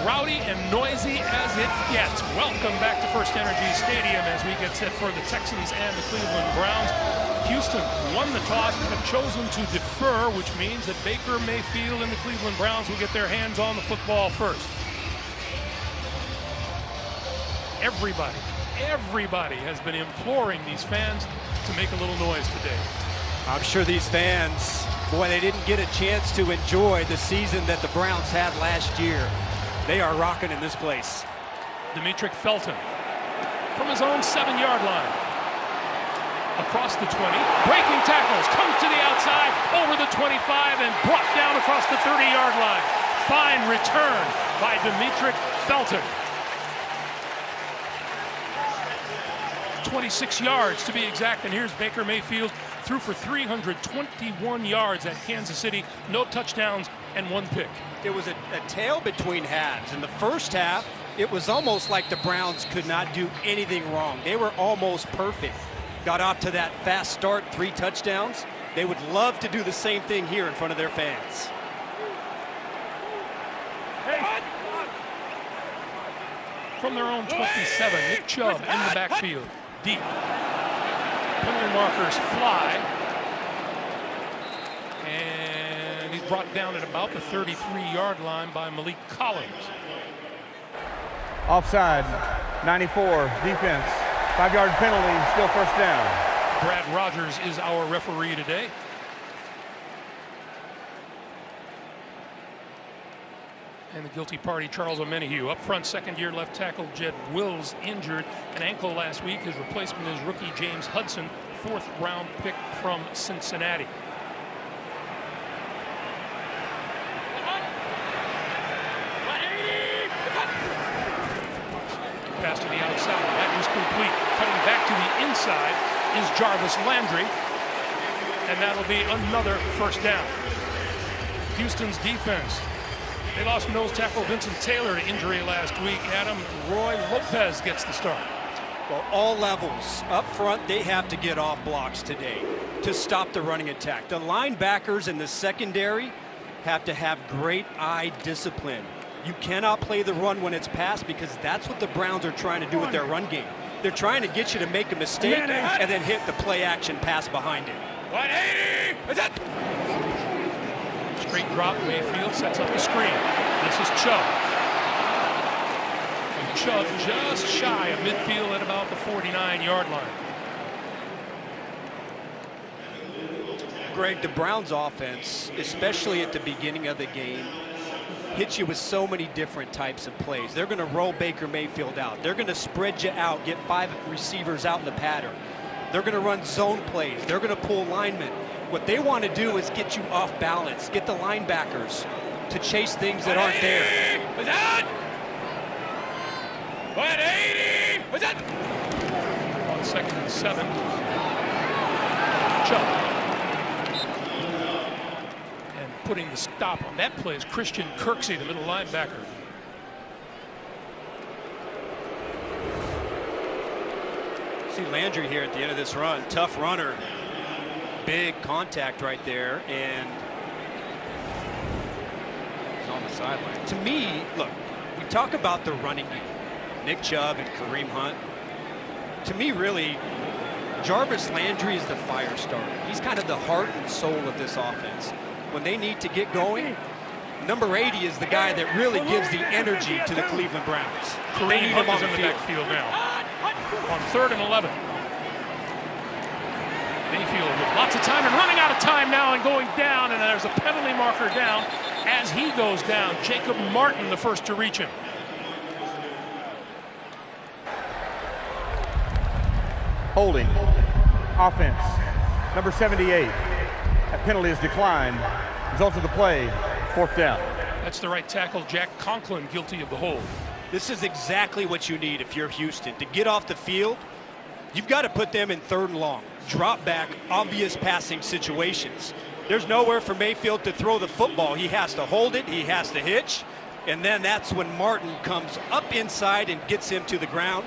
rowdy and noisy as it gets. Welcome back to FirstEnergy Stadium as we get set for the Texans and the Cleveland Browns. Houston won the toss and have chosen to defer, which means that Baker Mayfield and the Cleveland Browns will get their hands on the football first. Everybody has been imploring these fans to make a little noise today. I'm sure these fans, boy, they didn't get a chance to enjoy the season that the Browns had last year. They are rocking in this place. Dominique Felton from his own 7-yard line. Across the 20, breaking tackles, comes to the outside, over the 25, and brought down across the 30-yard line. Fine return by Dominique Felton. 26 yards to be exact, and here's Baker Mayfield, threw for 321 yards at Kansas City, no touchdowns and 1 pick. It was a tale between halves. In the first half, it was almost like the Browns could not do anything wrong. They were almost perfect. Got off to that fast start, 3 touchdowns. They would love to do the same thing here in front of their fans. From their own 27, Nick Chubb in the backfield. Deep. Penalty markers fly. And he's brought down at about the 33-yard line by Malik Collins. Offside, 94, defense. 5-yard penalty, still first down. Brad Rogers is our referee today. And the guilty party, Charles Omenihu. Up front, second-year left tackle Jed Wills injured an ankle last week. His replacement is rookie James Hudson, 4th-round pick from Cincinnati. Pass to the outside. That is complete. Cutting back to the inside is Jarvis Landry. And that'll be another first down. Houston's defense. They lost nose tackle Vincent Taylor to injury last week. Adam Roy Lopez gets the start. Well, all levels. Up front, they have to get off blocks today to stop the running attack. The linebackers in the secondary have to have great eye discipline. You cannot play the run when it's passed, because that's what the Browns are trying to do with their run game. They're trying to get you to make a mistake and then hit the play action pass behind it. 180! Is that? Straight drop, Mayfield sets up the screen. This is Chubb. And Chubb just shy of midfield at about the 49-yard line. Greg, the Browns offense, especially at the beginning of the game, hits you with so many different types of plays. They're going to roll Baker Mayfield out. They're going to spread you out, get 5 receivers out in the pattern. They're going to run zone plays. They're going to pull linemen. What they want to do is get you off balance, get the linebackers to chase things that aren't there. Was that? 180! Was that? On 2nd and 7. Chubb. And putting the stop on that play is Christian Kirksey, the middle linebacker. See Landry here at the end of this run. Tough runner. Big contact right there, and he's on the sideline. To me, look, we talk about the running game. Nick Chubb and Kareem Hunt. To me, really, Jarvis Landry is the fire starter. He's kind of the heart and soul of this offense. When they need to get going, number 80 is the guy that really gives the energy to the Cleveland Browns. Kareem Hunt is in the backfield now. On 3rd and 11. Mayfield with lots of time and running out of time now and going down, and there's a penalty marker down as he goes down. Jacob Martin, the first to reach him. Holding. Offense. Number 78. That penalty is declined. Results of the play, 4th down. That's the right tackle, Jack Conklin, guilty of the hold. This is exactly what you need if you're Houston. To get off the field, you've got to put them in 3rd and long. Drop back, obvious passing situations. There's nowhere for Mayfield to throw the football. He has to hold it, he has to hitch, and then that's when Martin comes up inside and gets him to the ground.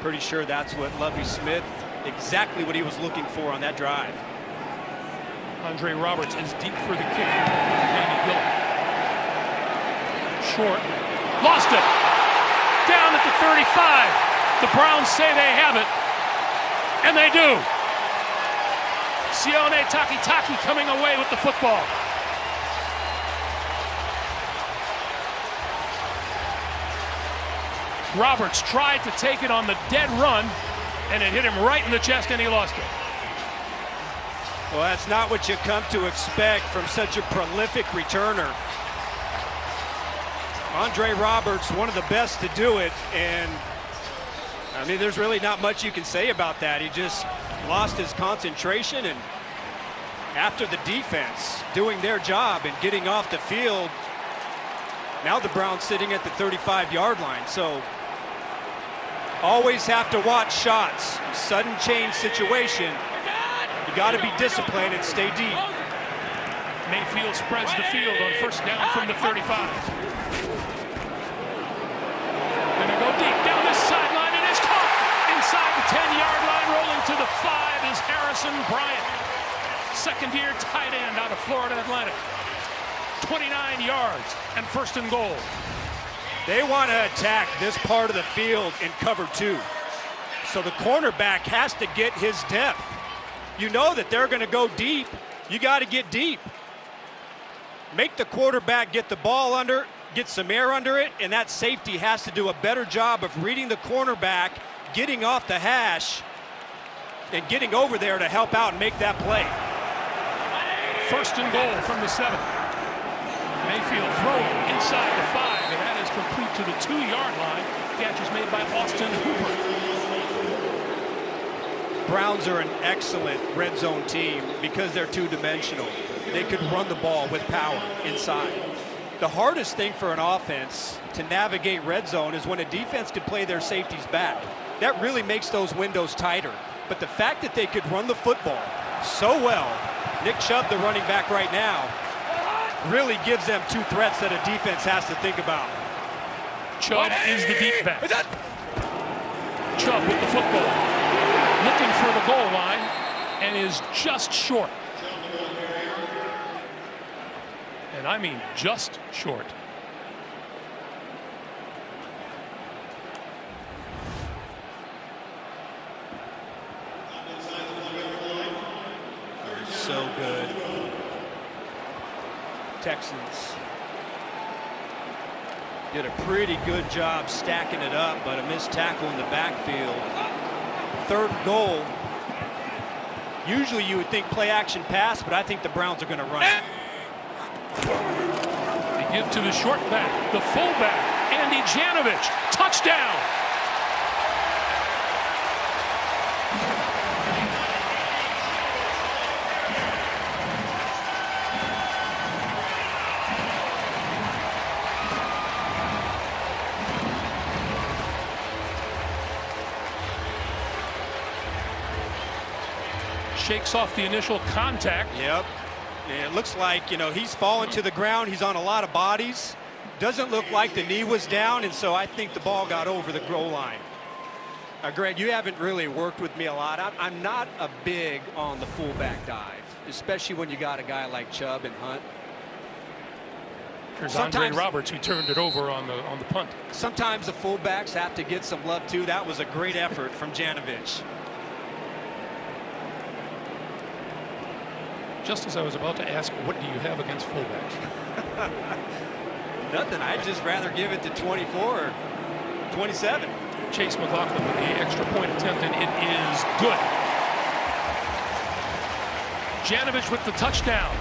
Pretty sure that's what Lovie Smith, exactly what he was looking for on that drive. Andre Roberts is deep for the kick. Short, Lost it. Down at the 35. The Browns say they have it. And they do. Sione Takitaki coming away with the football. Roberts tried to take it on the dead run, and it hit him right in the chest, and he lost it. Well, that's not what you come to expect from such a prolific returner. Andre Roberts, one of the best to do it, and I mean, there's really not much you can say about that. He just lost his concentration, and after the defense doing their job and getting off the field, now the Browns sitting at the 35-yard line. So always have to watch shots. Sudden change situation. You got to be disciplined and stay deep. Mayfield spreads the field on first down from the 35. Gonna go deep down this sideline, and it's caught inside the 10-yard line. Rolling to the 5 is Harrison Bryant, second-year tight end out of Florida Atlantic. 29 yards and first and goal. They want to attack this part of the field in cover 2. So the cornerback has to get his depth. You know that they're going to go deep. You got to get deep. Make the quarterback get the ball under, get some air under it, and that safety has to do a better job of reading the cornerback, getting off the hash, and getting over there to help out and make that play. First and goal from the 7. Mayfield throwing inside the 5, and that is complete to the 2-yard line. Catch is made by Austin Hooper. Browns are an excellent red zone team because they're two-dimensional. They could run the ball with power inside. The hardest thing for an offense to navigate red zone is when a defense could play their safeties back. That really makes those windows tighter. But the fact that they could run the football so well, Nick Chubb, the running back right now, really gives them two threats that a defense has to think about. Chubb is the deep back. Chubb with the football, looking for the goal line, and is just short. And I mean just short. So good. Texans did a pretty good job stacking it up, but a missed tackle in the backfield. Third goal. Usually you would think play action pass, but I think the Browns are going to run it. They give to the short back, the fullback, Andy Janovich. Touchdown! Shakes off the initial contact. Yep. And it looks like, you know, he's fallen to the ground. He's on a lot of bodies. Doesn't look like the knee was down, and so I think the ball got over the goal line. Greg, you haven't really worked with me a lot. I'm not a big on the fullback dive, especially when you got a guy like Chubb and Hunt. Here's Andre Roberts, who turned it over on the punt. Sometimes the fullbacks have to get some love too. That was a great effort from Janovich. Just as I was about to ask, what do you have against fullbacks? Nothing. I'd just rather give it to 24 or 27. Chase McLaughlin with the extra point attempt, and it is good. Janovich with the touchdown.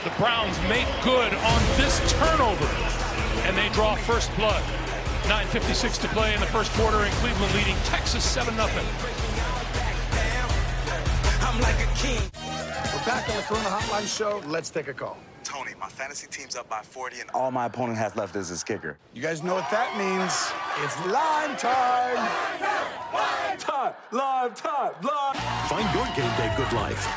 The Browns make good on this turnover, and they draw first blood. 9:56 to play in the first quarter, and Cleveland leading Texas 7-0. I'm like a king. We're back on the Corona Hotline Show. Let's take a call. Tony, my fantasy team's up by 40, and all my opponent has left is his kicker. You guys know what that means. It's line time. Live time. Find your game day good life.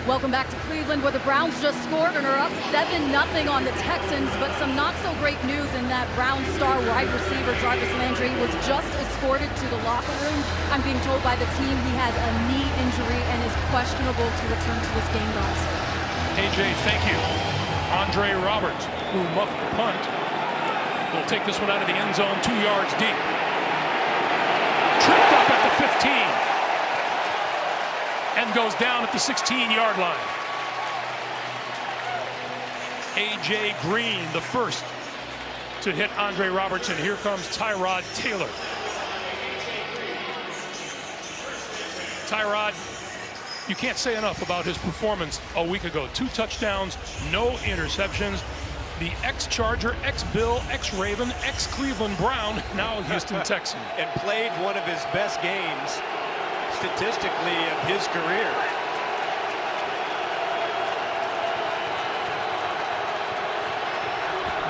Welcome back to Cleveland, where the Browns just scored and are up 7-0 on the Texans. But some not so great news in that Browns star wide receiver Jarvis Landry was just escorted to the locker room. I'm being told by the team he has a knee injury and is questionable to return to this game roster. AJ, thank you. Andre Roberts who muffed the punt, will take this one out of the end zone 2 yards deep. Tripped up at the 15 and goes down at the 16-yard line. A.J. Green, the first to hit Andre Robertson. Here comes Tyrod Taylor. Tyrod, you can't say enough about his performance a week ago. 2 touchdowns, no interceptions. The ex-Charger, ex-Bill, ex-Raven, ex-Cleveland Brown, now Houston Texan. And played one of his best games statistically of his career.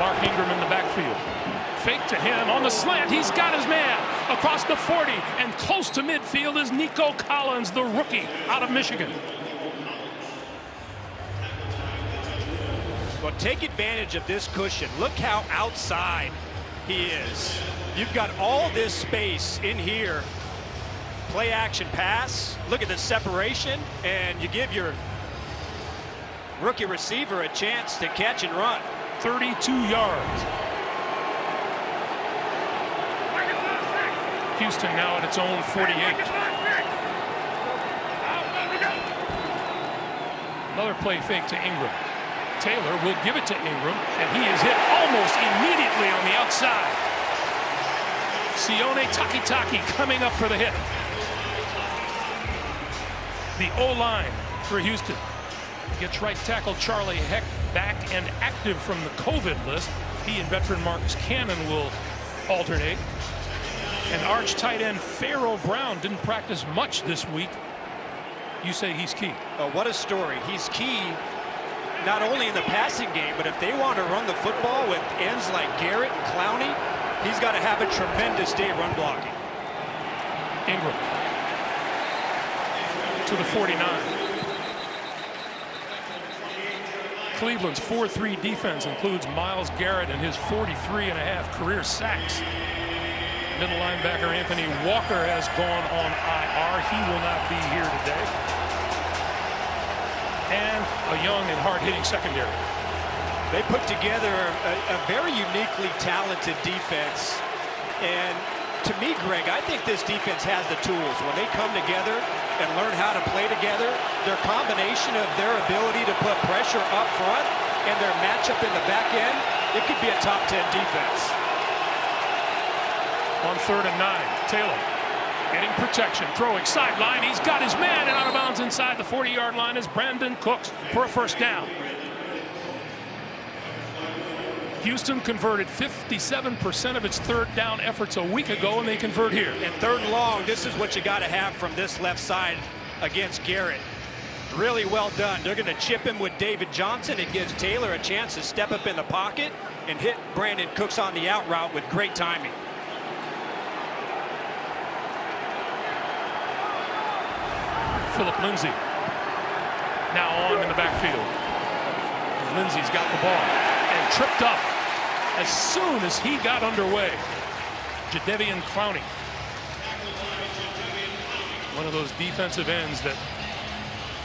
Mark Ingram in the backfield. Fake to him on the slant. He's got his man across the 40, and close to midfield is Nico Collins, the rookie out of Michigan. Well, take advantage of this cushion. Look how outside he is. You've got all this space in here. Play action pass. Look at the separation, and you give your rookie receiver a chance to catch and run. 32 yards. Houston now at its own 48. Another play fake to Ingram. Taylor will give it to Ingram, and he is hit almost immediately on the outside. Sione Takitaki coming up for the hit. The O-line for Houston gets right tackle Charlie Heck back and active from the COVID list. He and veteran Marcus Cannon will alternate. And arch tight end Pharaoh Brown didn't practice much this week. You say he's key. Oh, what a story. He's key not only in the passing game, but if they want to run the football with ends like Garrett and Clowney, he's got to have a tremendous day run blocking. Ingram to the 49. Cleveland's 4-3 defense includes Myles Garrett and his 43.5 career sacks. Middle linebacker Anthony Walker has gone on IR. He will not be here today. And a young and hard-hitting secondary. They put together a very uniquely talented defense. And to me, Greg, I think this defense has the tools. When they come together and learn how to play together, their combination of their ability to put pressure up front and their matchup in the back end, it could be a top 10 defense. On 3rd and 9, Taylor getting protection, throwing sideline. He's got his man, and out of bounds inside the 40-yard line is Brandon Cooks for a first down. Houston converted 57% of its 3rd down efforts a week ago, and they convert here. And 3rd and long, this is what you got to have from this left side against Garrett. Really well done. They're going to chip him with David Johnson. It gives Taylor a chance to step up in the pocket and hit Brandon Cooks on the out route with great timing. Philip Lindsay now on in the backfield. And Lindsay's got the ball and tripped up as soon as he got underway. Jadeveon Clowney, one of those defensive ends that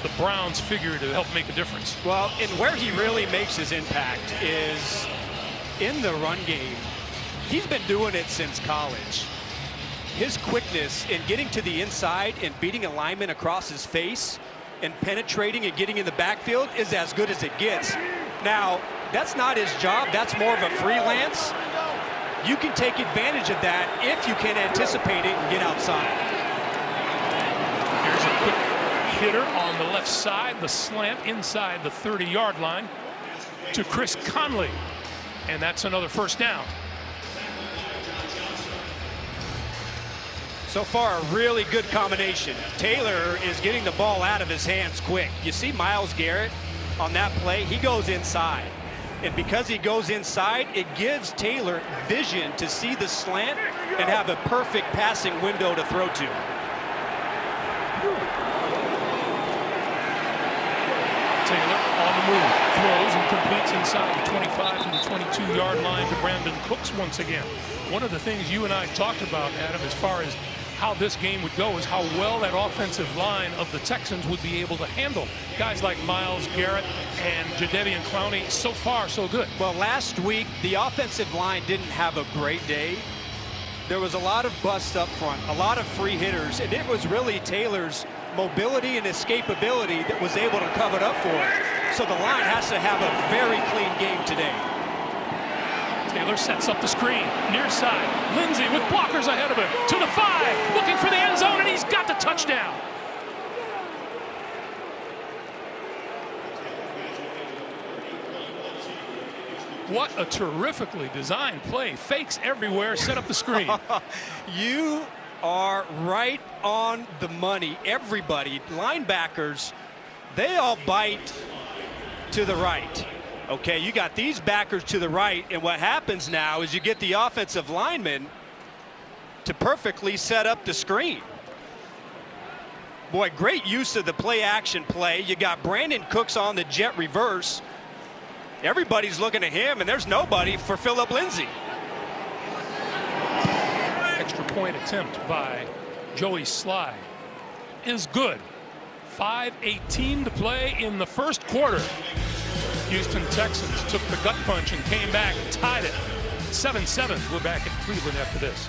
the Browns figure to help make a difference. Well, and where he really makes his impact is in the run game. He's been doing it since college. His quickness in getting to the inside and beating a lineman across his face and penetrating and getting in the backfield is as good as it gets. Now, that's not his job. That's more of a freelance. You can take advantage of that if you can anticipate it and get outside. Here's a quick hitter on the left side, the slant inside the 30-yard line to Chris Conley. And that's another first down. So far, a really good combination. Taylor is getting the ball out of his hands quick. You see Myles Garrett on that play, he goes inside. And because he goes inside, it gives Taylor vision to see the slant and have a perfect passing window to throw to. Taylor on the move, throws and completes inside the 25 to the 22-yard line to Brandon Cooks once again. One of the things you and I talked about, Adam, as far as how this game would go is how well that offensive line of the Texans would be able to handle guys like Myles Garrett and Jadeveon Clowney. So far, so good. Well, last week, the offensive line didn't have a great day. There was a lot of busts up front, a lot of free hitters, and it was really Taylor's mobility and escapability that was able to cover it up for him. So the line has to have a very clean game today. Taylor sets up the screen, near side. Lindsey with blockers ahead of him, to the 5, looking for the end zone, and he's got the touchdown. What a terrifically designed play. Fakes everywhere, set up the screen. You are right on the money. Everybody, linebackers, they all bite to the right. Okay, you got these backers to the right, and what happens now is you get the offensive lineman to perfectly set up the screen. Boy, great use of the play action play. You got Brandon Cooks on the jet reverse. Everybody's looking at him, and there's nobody for Phillip Lindsay. Extra point attempt by Joey Sly is good. 5:18 to play in the first quarter. Houston Texans took the gut punch and came back and tied it. 7-7. We're back in Cleveland after this.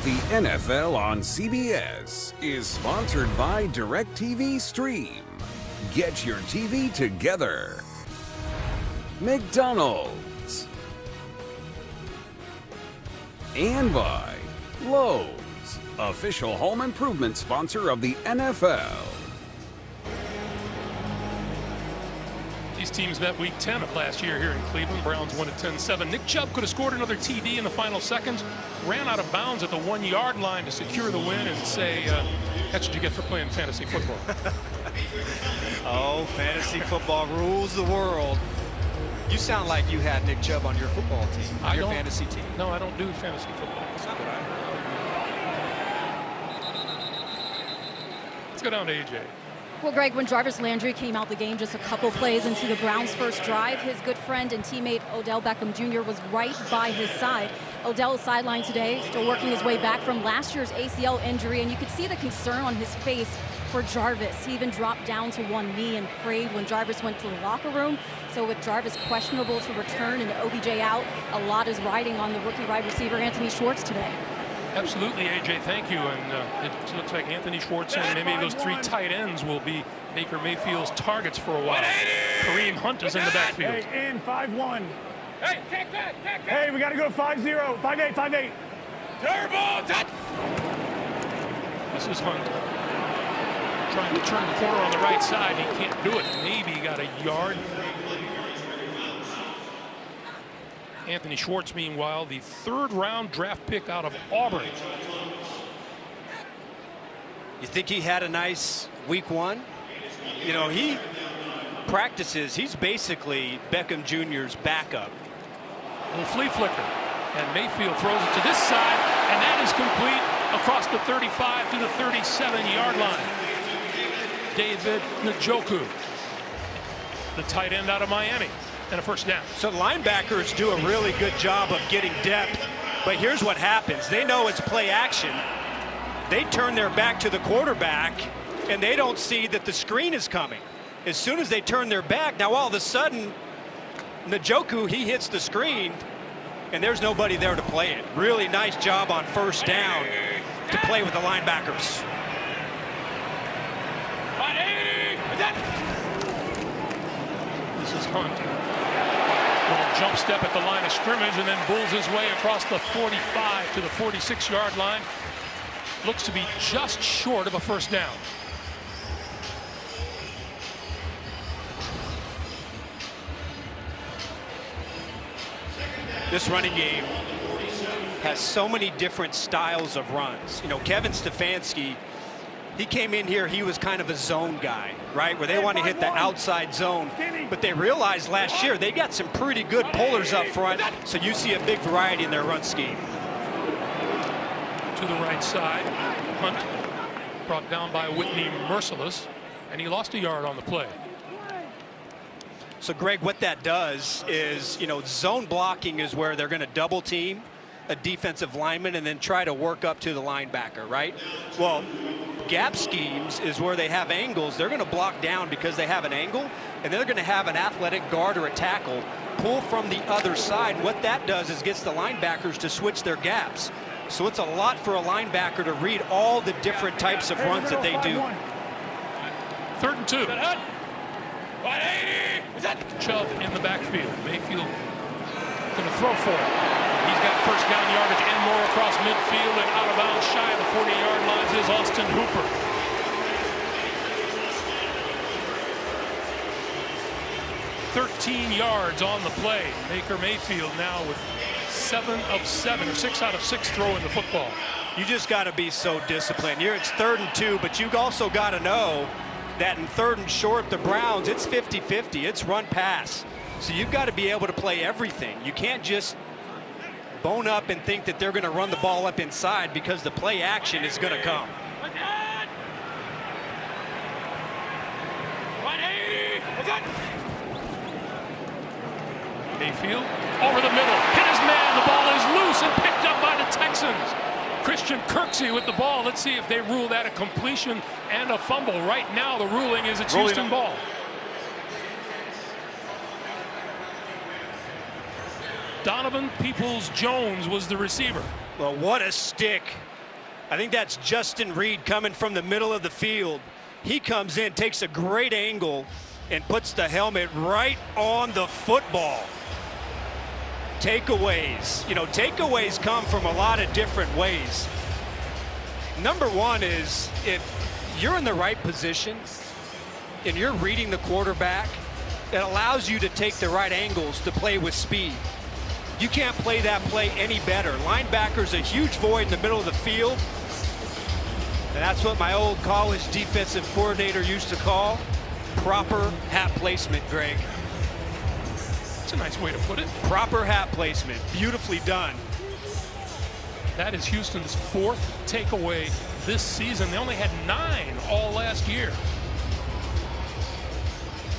The NFL on CBS is sponsored by DirecTV Stream. Get your TV together. McDonald's. And by Lowe's, official home improvement sponsor of the NFL. These teams met week 10 of last year here in Cleveland. Browns won at 10-7. Nick Chubb could have scored another TD in the final seconds. Ran out of bounds at the 1-yard line to secure the win and say, that's what you get for playing fantasy football. Oh, fantasy football rules the world. You sound like you had Nick Chubb on your football team, on your fantasy team. No, I don't do fantasy football. That's not what I heard. Let's go down to AJ. Well, Greg, when Jarvis Landry came out the game just a couple plays into the Browns' first drive, his good friend and teammate Odell Beckham Jr. was right by his side. Odell is sidelined today, still working his way back from last year's ACL injury, and you could see the concern on his face for Jarvis. He even dropped down to one knee and prayed when Jarvis went to the locker room. So with Jarvis questionable to return and OBJ out, a lot is riding on the rookie wide receiver Anthony Schwartz today. Absolutely, AJ, thank you. And it looks like Anthony Schwartz and maybe those 3 tight ends will be Baker Mayfield's targets for a while. Kareem Hunt is in the backfield. Hey, in 5-1. Hey, kick that. Hey, we got to go 5-0. 5-8. Turbo, touch. This is Hunt trying to turn the corner on the right side. He can't do it. Maybe he got a yard. Anthony Schwartz, meanwhile, the 3rd-round draft pick out of Auburn. You think he had a nice week 1? You know, he practices. He's basically Beckham Jr.'s backup. A little flea flicker. And Mayfield throws it to this side, and that is complete across the 35 to the 37-yard line. David Njoku, the tight end out of Miami, and a first down. So linebackers do a really good job of getting depth, but here's what happens. They know it's play action. They turn their back to the quarterback, and they don't see that the screen is coming. As soon as they turn their back, now all of a sudden, Njoku, he hits the screen, and there's nobody there to play it. Really nice job on first down to play with the linebackers. This is Hunt. Little jump step at the line of scrimmage and then bulls his way across the 45 to the 46-yard line. Looks to be just short of a first down. This running game has so many different styles of runs. You know, Kevin Stefanski, he came in here, he was kind of a zone guy, right? Where they want to hit the outside zone. But they realized last year they got some pretty good pullers up front, so you see a big variety in their run scheme. To the right side, Hunt brought down by Whitney Merciless, and he lost a yard on the play. So, Greg, what that does is, you know, zone blocking is where they're going to double team a defensive lineman and then try to work up to the linebacker, right? Well, gap schemes is where they have angles. They're going to block down because they have an angle, and then they're going to have an athletic guard or a tackle pull from the other side. What that does is gets the linebackers to switch their gaps. So it's a lot for a linebacker to read all the different types of runs that they do. 3rd and 2. Chubb in the backfield. Mayfield going to throw for it. He's got first down yardage and more across midfield, and out of bounds shy of the 40-yard lines is Austin Hooper. $13 yards on the play. Baker Mayfield now with 7 of 7, or 6 out of 6 throwing the football. You just got to be so disciplined. It's 3rd and 2, but you also got to know that in 3rd and short, the Browns, it's 50-50. It's run pass. So you've got to be able to play everything. You can't just bone up and think that they're going to run the ball up inside, because the play action is going to come. Mayfield over the middle, hit his man. The ball is loose and picked up by the Texans. Christian Kirksey with the ball. Let's see if they rule that a completion and a fumble. Right now, the ruling is it's Houston ball. Donovan Peoples-Jones was the receiver. Well, what a stick. I think that's Justin Reed coming from the middle of the field. He comes in, takes a great angle, and puts the helmet right on the football. Takeaways. You know, takeaways come from a lot of different ways. Number one is, if you're in the right position and you're reading the quarterback, it allows you to take the right angles to play with speed. You can't play that play any better. Linebacker's a huge void in the middle of the field. And that's what my old college defensive coordinator used to call proper hat placement, Greg. That's a nice way to put it. Proper hat placement. Beautifully done. That is Houston's 4th takeaway this season. They only had 9 all last year.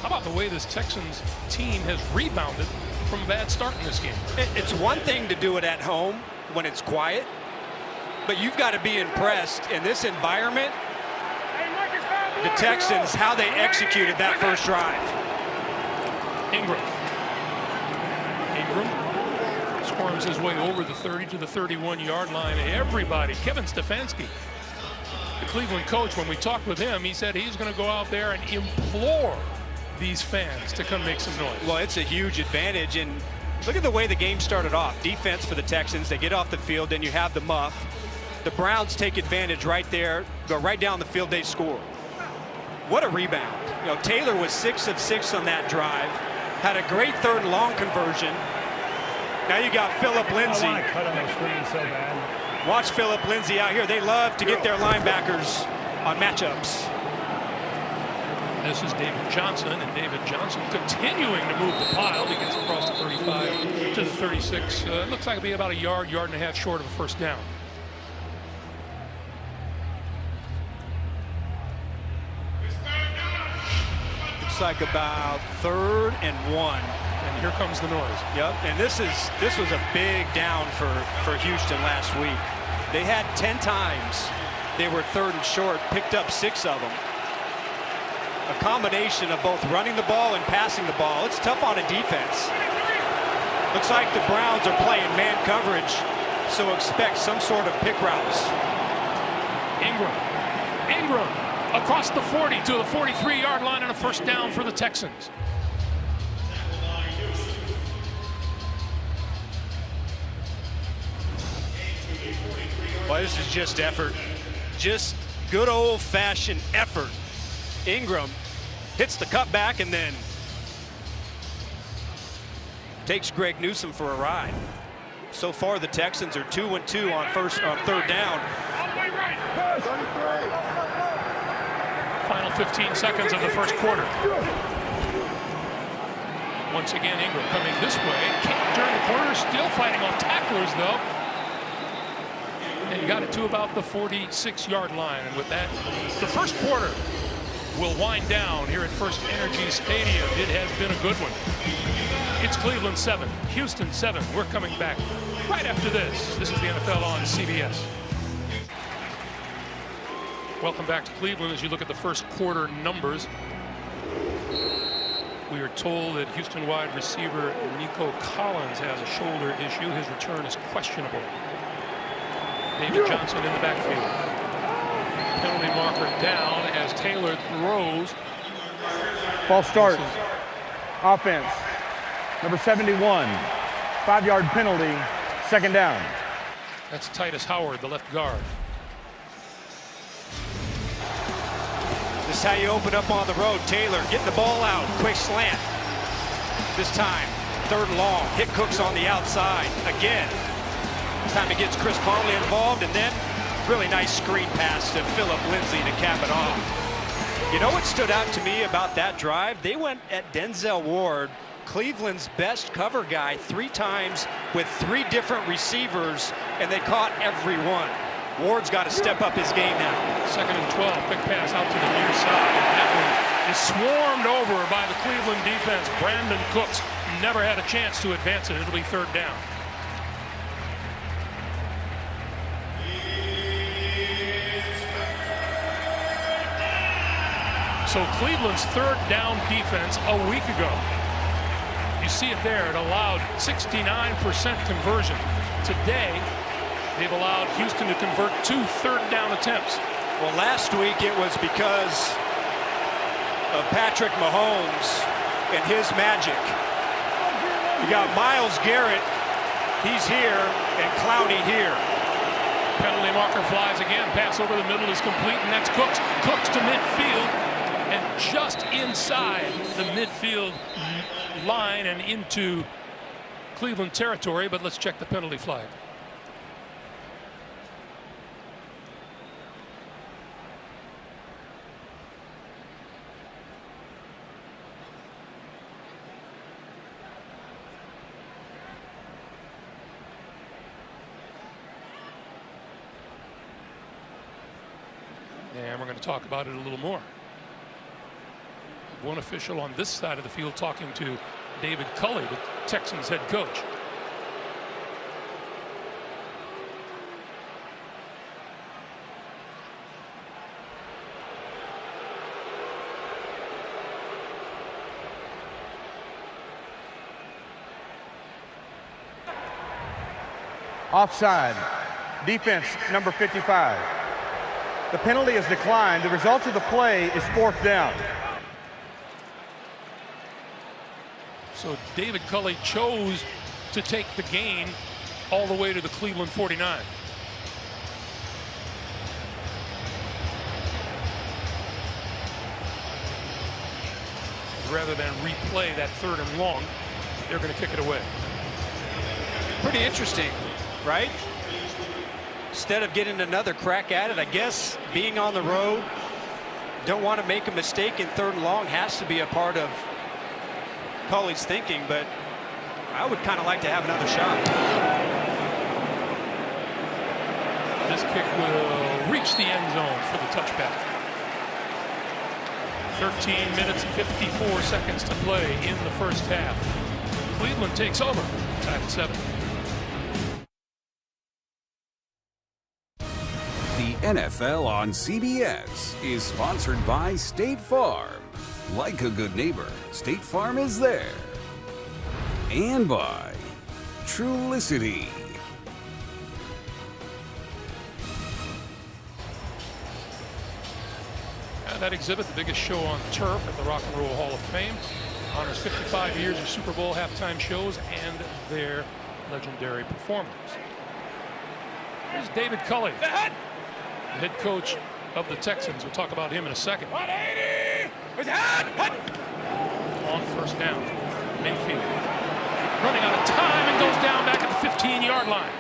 How about the way this Texans team has rebounded from a bad start in this game? It's one thing to do it at home when it's quiet, but you've got to be impressed in this environment. The Texans, how they executed that first drive. Ingram squirms his way over the 30 to the 31-yard line. Everybody, Kevin Stefanski, the Cleveland coach, when we talked with him, he said he's going to go out there and implore these fans to come make some noise. Well, it's a huge advantage, and look at the way the game started off. Defense for the Texans, they get off the field, then you have the muff. The Browns take advantage right there, go right down the field, they score. What a rebound. You know, Taylor was 6 of 6 on that drive, had a great 3rd and long conversion. Now you got Phillip Lindsay. I want to cut on the screen so bad. Watch Phillip Lindsay out here. They love to get their linebackers on matchups. This is David Johnson, and David Johnson continuing to move the pile. He gets across the 35 to the 36. It looks like it'll be about a yard and a half short of a first down. Looks like about 3rd and 1. And here comes the noise. Yep, and this was a big down for Houston last week. They had 10 times they were 3rd and short, picked up 6 of them. A combination of both running the ball and passing the ball. It's tough on a defense. Looks like the Browns are playing man coverage, so expect some sort of pick routes. Ingram across the 40 to the 43-yard line, and a first down for the Texans. Well, this is just effort. Just good old-fashioned effort. Ingram hits the cutback and then takes Greg Newsome for a ride. So far, the Texans are 2-2 on 3rd down. Final 15 seconds of the first quarter. Once again, Ingram coming this way. Can't turn the corner, still fighting off tacklers, though. And got it to about the 46-yard line. And with that, the first quarter will wind down here at FirstEnergy Stadium. It has been a good one. It's Cleveland 7, Houston 7. We're coming back right after this. This is the NFL on CBS. Welcome back to Cleveland as you look at the first quarter numbers. We are told that Houston wide receiver Nico Collins has a shoulder issue. His return is questionable. David Johnson in the backfield. Penalty marker down as Taylor throws. False start. Offense. Number 71. 5-yard penalty. Second down. That's Titus Howard, the left guard. This is how you open up on the road. Taylor getting the ball out. Quick slant. This time, 3rd and long. Hit Cooks on the outside. Again. This time he gets Chris Conley involved, and then really nice screen pass to Philip Lindsay to cap it off. You know what stood out to me about that drive? They went at Denzel Ward, Cleveland's best cover guy, 3 times with 3 different receivers, and they caught every one. Ward's got to step up his game now. 2nd and 12, quick pass out to the near side. And that one is swarmed over by the Cleveland defense. Brandon Cooks never had a chance to advance it. It'll be 3rd down. So Cleveland's 3rd down defense a week ago. You see it there. It allowed 69% conversion. Today, they've allowed Houston to convert 2 3rd down attempts. Well, last week it was because of Patrick Mahomes and his magic. You got Myles Garrett, he's here, and Clowney here. Penalty marker flies again. Pass over the middle is complete, and that's Cooks. Cooks to midfield, and just inside the midfield line and into Cleveland territory, but let's check the penalty flag. And we're going to talk about it a little more. One official on this side of the field talking to David Culley, the Texans head coach. Offside. Defense number 55. The penalty is declined. The result of the play is 4th down. So David Culley chose to take the gain all the way to the Cleveland 49. Rather than replay that 3rd and long, they're going to kick it away. Pretty interesting, right? Instead of getting another crack at it, I guess being on the road, don't want to make a mistake in 3rd and long has to be a part of Culley's thinking, but I would kind of like to have another shot. This kick will reach the end zone for the touchback. 13 minutes and 54 seconds to play in the first half. Cleveland takes over, tied at 7. The NFL on CBS is sponsored by State Farm. Like a good neighbor, State Farm is there. And by Trulicity. That exhibit, the biggest show on turf at the Rock and Roll Hall of Fame, honors 55 years of Super Bowl halftime shows and their legendary performers. Here's David Culley, the head coach of the Texans. We'll talk about him in a second. 180! On 1st down, Mayfield running out of time and goes down back at the 15-yard line.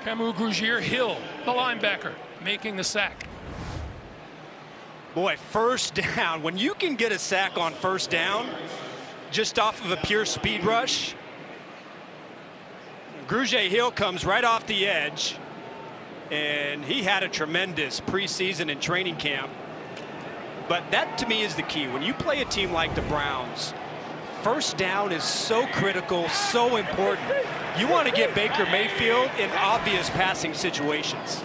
Camus Grugier Hill, the linebacker, making the sack. Boy, 1st down. When you can get a sack on 1st down, just off of a pure speed rush, Grugier Hill comes right off the edge, And he had a tremendous preseason and training camp. But that, to me, is the key. When you play a team like the Browns, first down is so critical, so important. You want to get Baker Mayfield in obvious passing situations.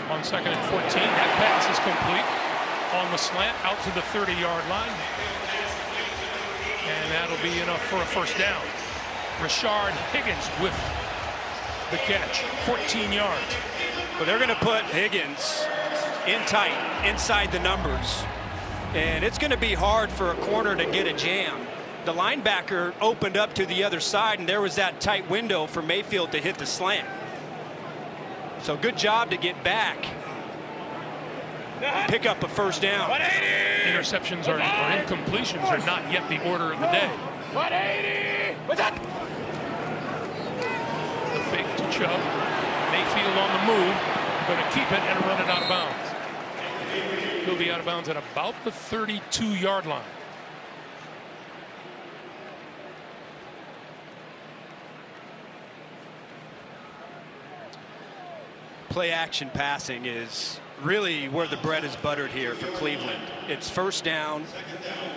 On 2nd and 14, that pass is complete. On the slant, out to the 30-yard line. And that'll be enough for a first down. Rashard Higgins with the catch, 14 yards. But they're going to put Higgins in tight, inside the numbers. And it's going to be hard for a corner to get a jam. The linebacker opened up to the other side, and there was that tight window for Mayfield to hit the slant. So good job to get back and pick up a first down. Interceptions or incompletions are not yet the order of the day. 180. What's that? The fake to Chubb. Mayfield on the move. Going to keep it and run it out of bounds. He'll be out of bounds at about the 32-yard line. Play action passing is really where the bread is buttered here for Cleveland. It's first down,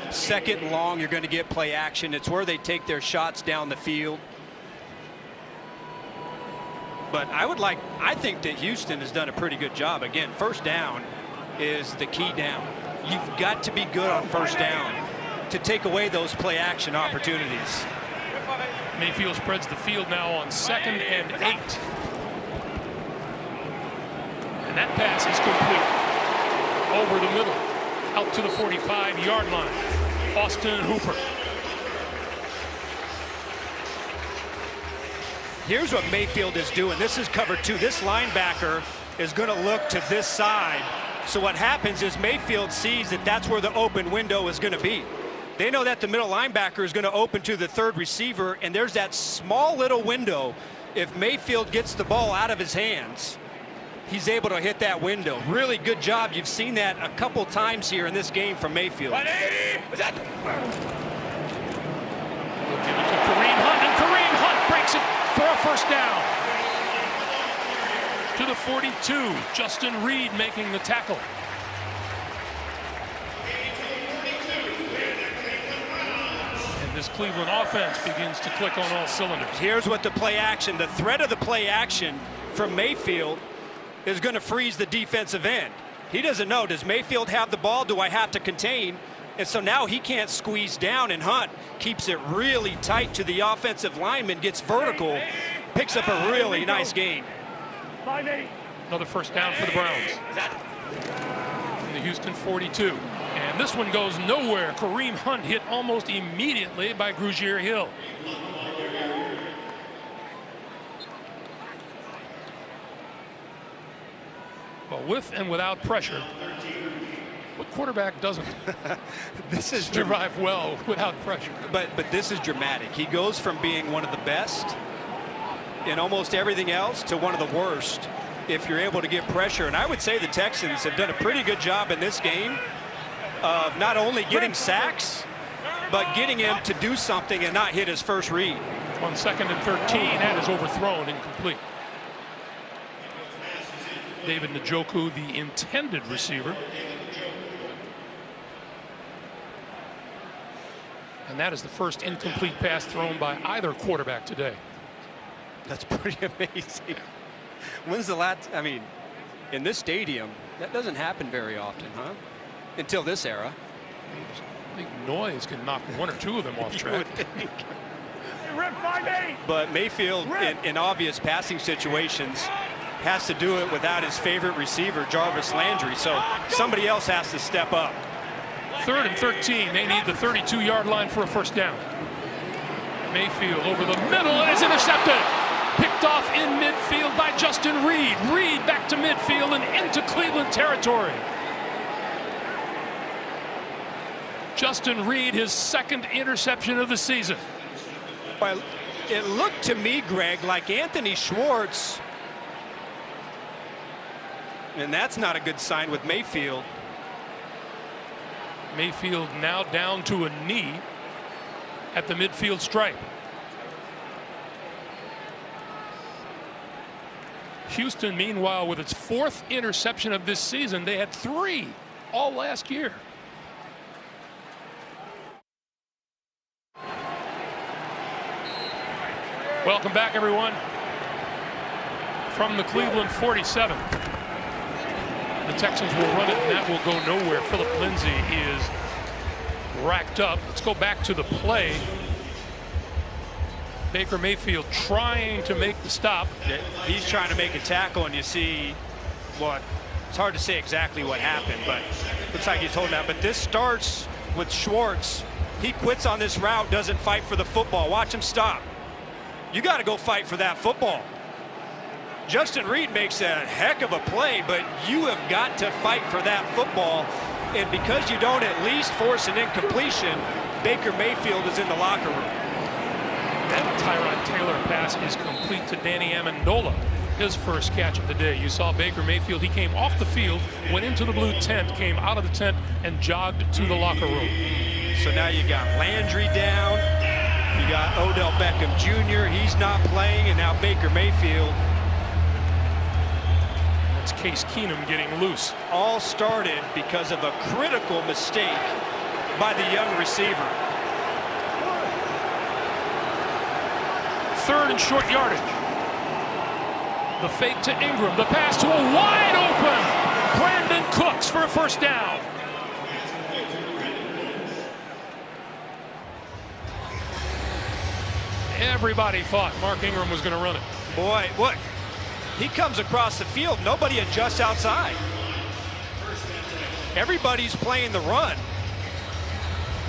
2nd and long, you're going to get play action. It's where they take their shots down the field. But I think that Houston has done a pretty good job. Again, first down is the key down. You've got to be good on first down to take away those play action opportunities. Mayfield spreads the field now on 2nd and 8. And that pass is complete. Over the middle, out to the 45-yard line. Austin Hooper. Here's what Mayfield is doing. This is cover 2. This linebacker is going to look to this side. So what happens is Mayfield sees that that's where the open window is going to be. They know that the middle linebacker is going to open to the 3rd receiver, and there's that small little window. If Mayfield gets the ball out of his hands, he's able to hit that window. Really good job. You've seen that a couple times here in this game from Mayfield. 180. What's that? We'll give it to Kareem Hunt, and Kareem Hunt breaks it for a first down. To the 42, Justin Reed making the tackle. And this Cleveland offense begins to click on all cylinders. Here's what the play action, the threat of the play action from Mayfield is going to freeze the defensive end. He doesn't know, does Mayfield have the ball? Do I have to contain? And so now he can't squeeze down, and Hunt keeps it really tight to the offensive lineman, gets vertical, picks up a really nice gain. 5-8. Another first down for the Browns. In the Houston 42. And this one goes nowhere. Kareem Hunt hit almost immediately by Grugier Hill. Well, with and without pressure, what quarterback doesn't? This is survive well without pressure. But this is dramatic. He goes from being one of the best in almost everything else to one of the worst if you're able to get pressure. And I would say the Texans have done a pretty good job in this game of not only getting sacks, but getting him to do something and not hit his first read. On 2nd and 13, that is overthrown, incomplete. David Njoku, the intended receiver. And that is the first incomplete pass thrown by either quarterback today. That's pretty amazing. When's the last, I mean, in this stadium, that doesn't happen very often, huh? Until this era. I think noise can knock one or two of them off track. Rip 5-8. But Mayfield, in obvious passing situations, has to do it without his favorite receiver, Jarvis Landry. So somebody else has to step up. 3rd and 13. They need the 32-yard line for a first down. Mayfield over the middle and is intercepted. Picked off in midfield by Justin Reed. Reed back to midfield and into Cleveland territory. Justin Reed, his 2nd interception of the season. Well, it looked to me, Greg, like Anthony Schwartz, and that's not a good sign with Mayfield. Mayfield now down to a knee at the midfield stripe. Houston, meanwhile, with its 4th interception of this season. They had 3 all last year. Welcome back, everyone. From the Cleveland 47. The Texans will run it, and that will go nowhere. Philip Lindsay is racked up. Let's go back to the play. Baker Mayfield trying to make the stop. He's trying to make a tackle, and you see what, it's hard to say exactly what happened, but looks like he's holding out. But this starts with Schwartz. He quits on this route, doesn't fight for the football. Watch him stop. You got to go fight for that football. Justin Reed makes a heck of a play, but you have got to fight for that football. And because you don't at least force an incompletion, Baker Mayfield is in the locker room. That Tyrod Taylor pass is complete to Danny Amendola, his first catch of the day. You saw Baker Mayfield. He came off the field, went into the blue tent, came out of the tent, and jogged to the locker room. So now you got Landry down. You got Odell Beckham Jr. He's not playing, and now Baker Mayfield. That's Case Keenum getting loose. All started because of a critical mistake by the young receiver. 3rd and short yardage. The fake to Ingram. The pass to a wide open Brandon Cooks for a first down. Everybody thought Mark Ingram was going to run it. Boy, what? He comes across the field. Nobody adjusts outside. Everybody's playing the run.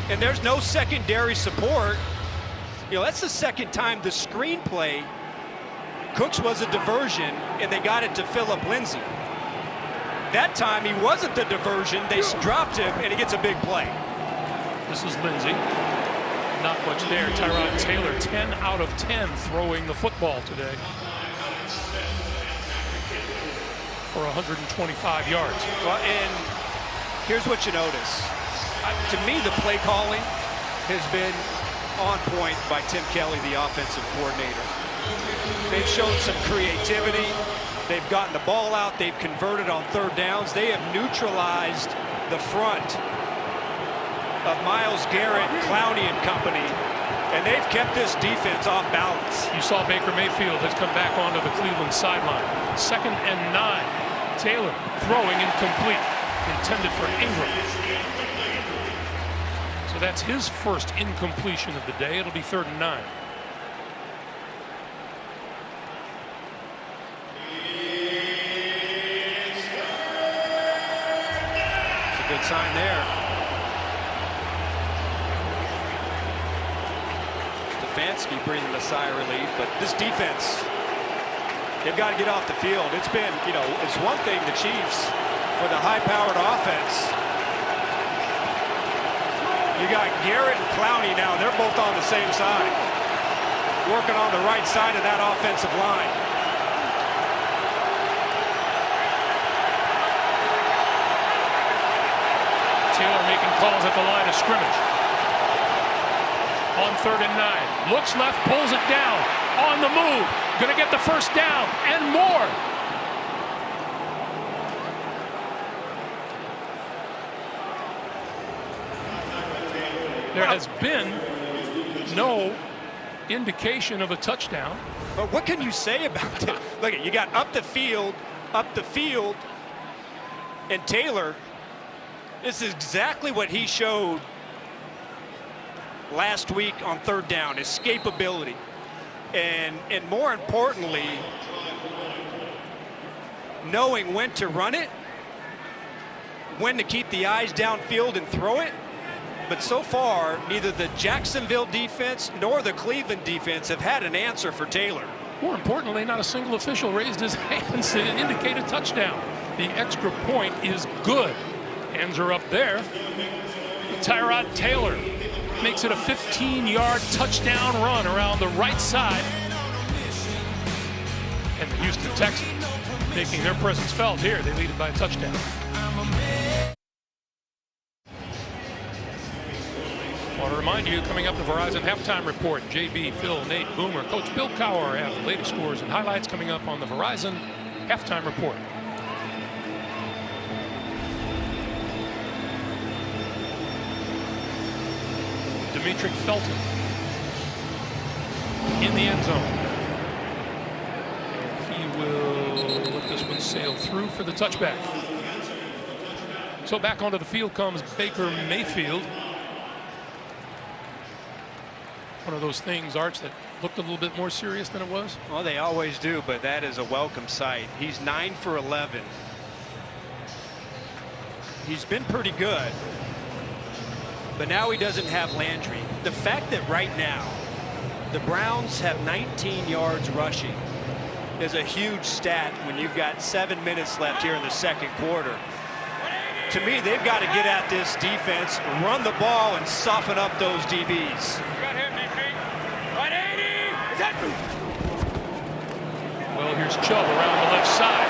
And there's no secondary support. You know, that's the second time the screenplay, Cooks was a diversion, and they got it to Philip Lindsay. That time he wasn't the diversion. They dropped him, and he gets a big play. This is Lindsay. Not much there. Tyrod Taylor, 10 out of 10 throwing the football today for 125 yards. Well, and here's what you notice. To me, the play calling has been on point by Tim Kelly, the offensive coordinator. They've shown some creativity. They've gotten the ball out. They've converted on 3rd downs. They have neutralized the front of Myles Garrett, Clowney and company, and they've kept this defense off balance. You saw Baker Mayfield has come back onto the Cleveland sideline. 2nd and 9. Taylor throwing incomplete, intended for Ingram. So that's his first incompletion of the day. It'll be 3rd and 9. It's a good sign there. Stefanski breathing a sigh of relief, but this defense, they've got to get off the field. It's been, you know, it's one thing the Chiefs with a high-powered offense. You got Garrett and Clowney now. They're both on the same side, working on the right side of that offensive line. Taylor making calls at the line of scrimmage. On 3rd and 9. Looks left, pulls it down. On the move. Gonna get the first down and more. There has been no indication of a touchdown. But what can you say about it? Look, you got up the field, and Taylor, this is exactly what he showed last week on 3rd down, escapability. And more importantly, knowing when to run it, when to keep the eyes downfield and throw it. But so far, neither the Jacksonville defense nor the Cleveland defense have had an answer for Taylor. More importantly, not a single official raised his hands to indicate a touchdown. The extra point is good. Hands are up there. Tyrod Taylor makes it a 15-yard touchdown run around the right side. And the Houston Texans making their presence felt here. They lead it by a touchdown. I want to remind you, coming up the Verizon Halftime Report, JB, Phil, Nate, Boomer, Coach Bill Cowher have the latest scores and highlights coming up on the Verizon Halftime report. Dominique Felton in the end zone. And he will let this one sail through for the touchback. So back onto the field comes Baker Mayfield. One of those things, Arch, that looked a little bit more serious than it was. Well, they always do, but that is a welcome sight. He's 9 for 11. He's been pretty good, but now he doesn't have Landry. The fact that right now the Browns have 19 yards rushing is a huge stat when you've got 7 minutes left here in the second quarter. To me, they've got to get at this defense, run the ball, and soften up those DBs. Well, here's Chubb around the left side.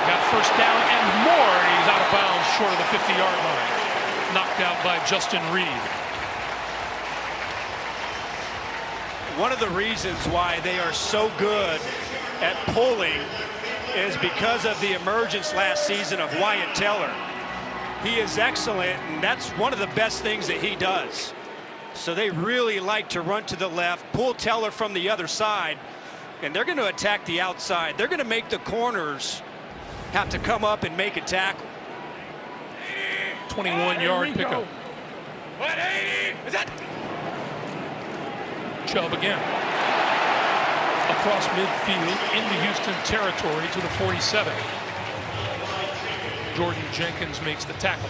Got first down and more, and he's out of bounds short of the 50-yard line. Knocked out by Justin Reed. One of the reasons why they are so good at pulling is because of the emergence last season of Wyatt Teller. He is excellent, and that's one of the best things that he does. So they really like to run to the left, pull Teller from the other side, and they're going to attack the outside. They're going to make the corners have to come up and make a tackle. 21-yard pickup. 180. Is that? Chubb again. Across midfield into Houston territory to the 47. Jordan Jenkins makes the tackle.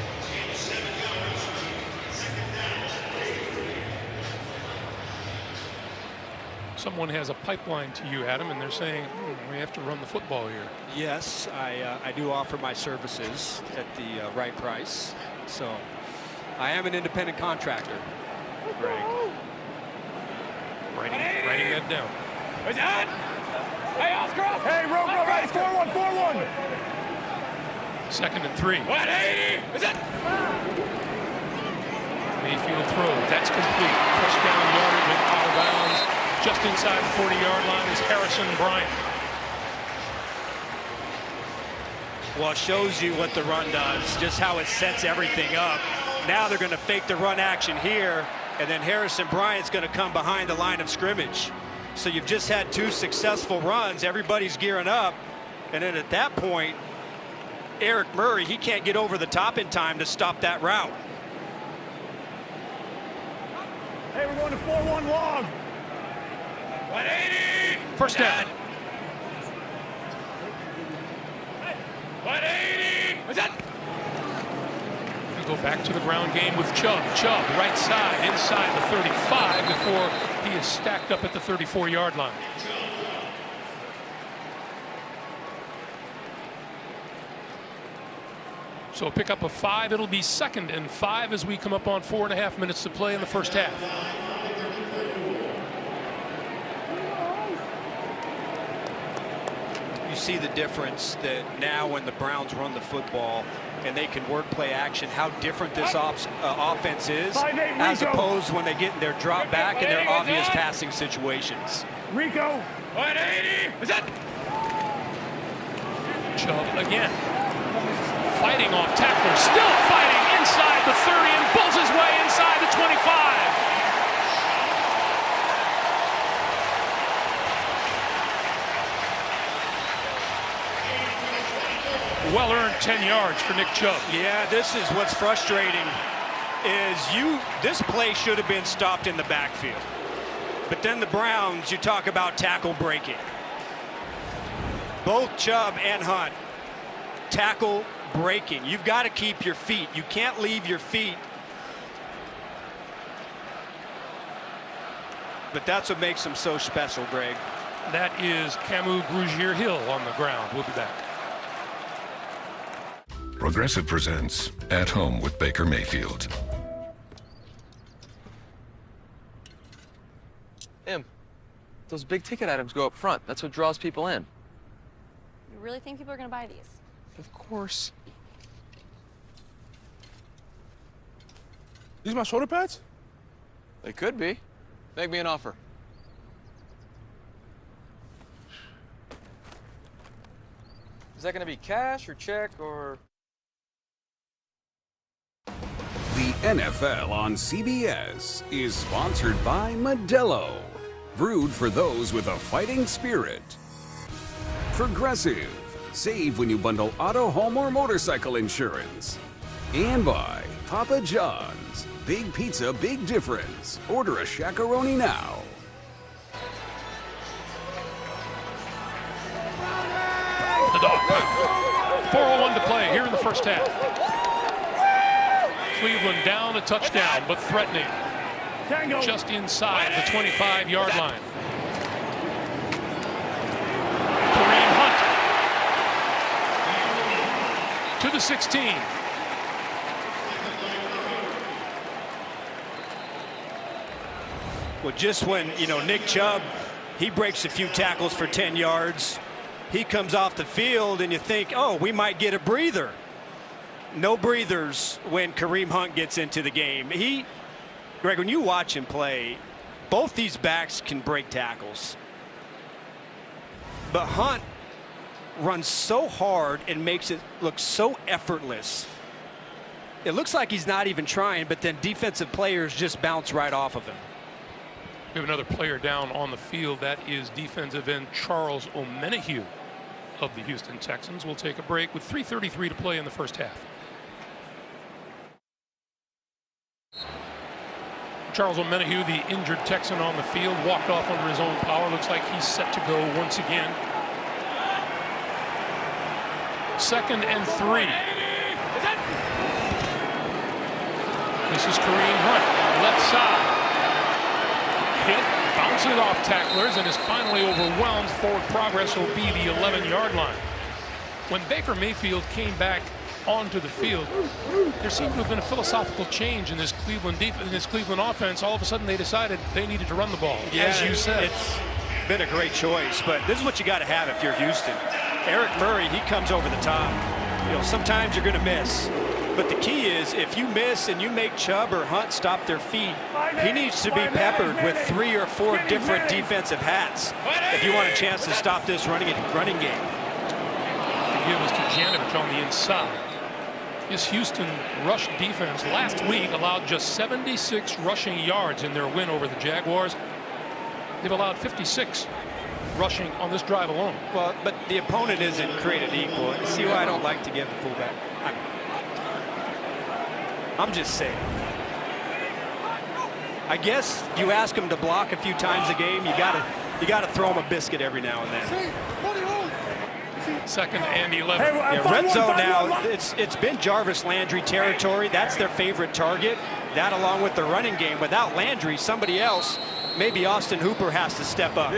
Someone has a pipeline to you, Adam, and they're saying we have to run the football here. Yes, I do offer my services at the right price. So I am an independent contractor, Greg. Writing that down. Is that? Hey, Oscar! Hey, roll, right. 4-1, 4-1. 2nd and 3. 180. Is that? Mayfield throws. That's complete. First down yardage and out of bounds. Just inside the 40-yard line is Harrison Bryant. Well, it shows you what the run does, just how it sets everything up. Now they're going to fake the run action here, and then Harrison Bryant's going to come behind the line of scrimmage. So you've just had 2 successful runs. Everybody's gearing up, and then at that point, Eric Murray, he can't get over the top in time to stop that route. Hey, we're going to 4-1 long. 180. First down. 180. Is that? We go back to the ground game with Chubb. Chubb right side inside the 35 before he is stacked up at the 34-yard line. So a pickup of 5. It'll be 2nd and 5 as we come up on 4.5 minutes to play in the first half. You see the difference that now when the Browns run the football and they can work play action, how different this offense is as opposed when they get in their drop back and their obvious passing situations. Rico. 180. Is that? Chubb again. Fighting off tacklers, still fighting inside the 30 and pulls his way inside the 25. Well-earned 10 yards for Nick Chubb. Yeah, this is what's frustrating is this play should have been stopped in the backfield. But then the Browns, you talk about tackle breaking. Both Chubb and Hunt tackle breaking. You've got to keep your feet. You can't leave your feet. But that's what makes them so special, Greg. That is Camus Grugier-Hill on the ground. We'll be back. Progressive presents At Home with Baker Mayfield. Those big ticket items go up front. That's what draws people in. You really think people are going to buy these? Of course. These my shoulder pads? They could be. Make me an offer. Is that going to be cash or check or? The NFL on CBS is sponsored by Modelo, brewed for those with a fighting spirit. Progressive, save when you bundle auto, home, or motorcycle insurance. And by Papa John's, big pizza, big difference. Order a Shakaroni now. The dog. 4:01 to play here in the first half. Cleveland down a touchdown, but threatening. Just inside the 25-yard line. Kareem Hunt to the 16. Well, just when, Nick Chubb, he breaks a few tackles for 10 yards. He comes off the field and you think, oh, we might get a breather. No breathers when Kareem Hunt gets into the game. Greg, when you watch him play, both these backs can break tackles. But Hunt runs so hard and makes it look so effortless. It looks like he's not even trying, but then defensive players just bounce right off of him. We have another player down on the field. That is defensive end Charles Omenihu of the Houston Texans. We'll take a break with 3:33 to play in the first half. Charles Omenihu, the injured Texan on the field, walked off under his own power. Looks like he's set to go once again. 2nd and 3. This is Kareem Hunt, left side. Hit, bounces off tacklers, and is finally overwhelmed. Forward progress will be the 11-yard line. When Baker Mayfield came back onto the field, there seemed to have been a philosophical change in this Cleveland offense. All of a sudden, they decided they needed to run the ball, as you said. It's been a great choice, but this is what you got to have if you're Houston. Eric Murray, he comes over the top. Sometimes you're going to miss. But the key is, if you miss and you make Chubb or Hunt stop their feet, he needs to be peppered with 3 or 4 different defensive hats if you want a chance to stop this running game. The give is to Janovich on the inside. This Houston rush defense last week allowed just 76 rushing yards in their win over the Jaguars. They've allowed 56 rushing on this drive alone. Well, but the opponent isn't created equal. See why I don't like to give the fullback. I'm just saying. I guess you ask him to block a few times a game. You gotta throw him a biscuit every now and then. 2nd and 11. Red zone now. It's been Jarvis Landry territory. That's their favorite target. That along with the running game. Without Landry, somebody else, maybe Austin Hooper, has to step up.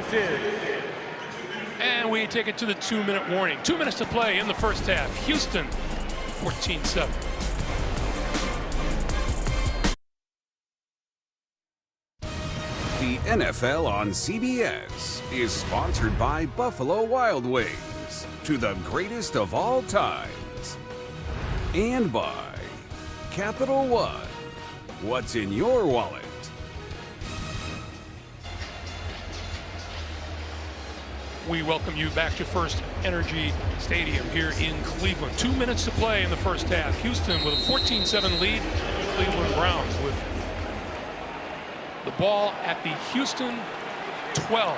And we take it to the 2-minute warning. 2 minutes to play in the first half. Houston 14-7. The NFL on CBS is sponsored by Buffalo Wild Wings, to the greatest of all times. And by Capital One. What's in your wallet? We welcome you back to FirstEnergy Stadium here in Cleveland. 2 minutes to play in the first half. Houston with a 14-7 lead. Cleveland Browns with the ball at the Houston 12.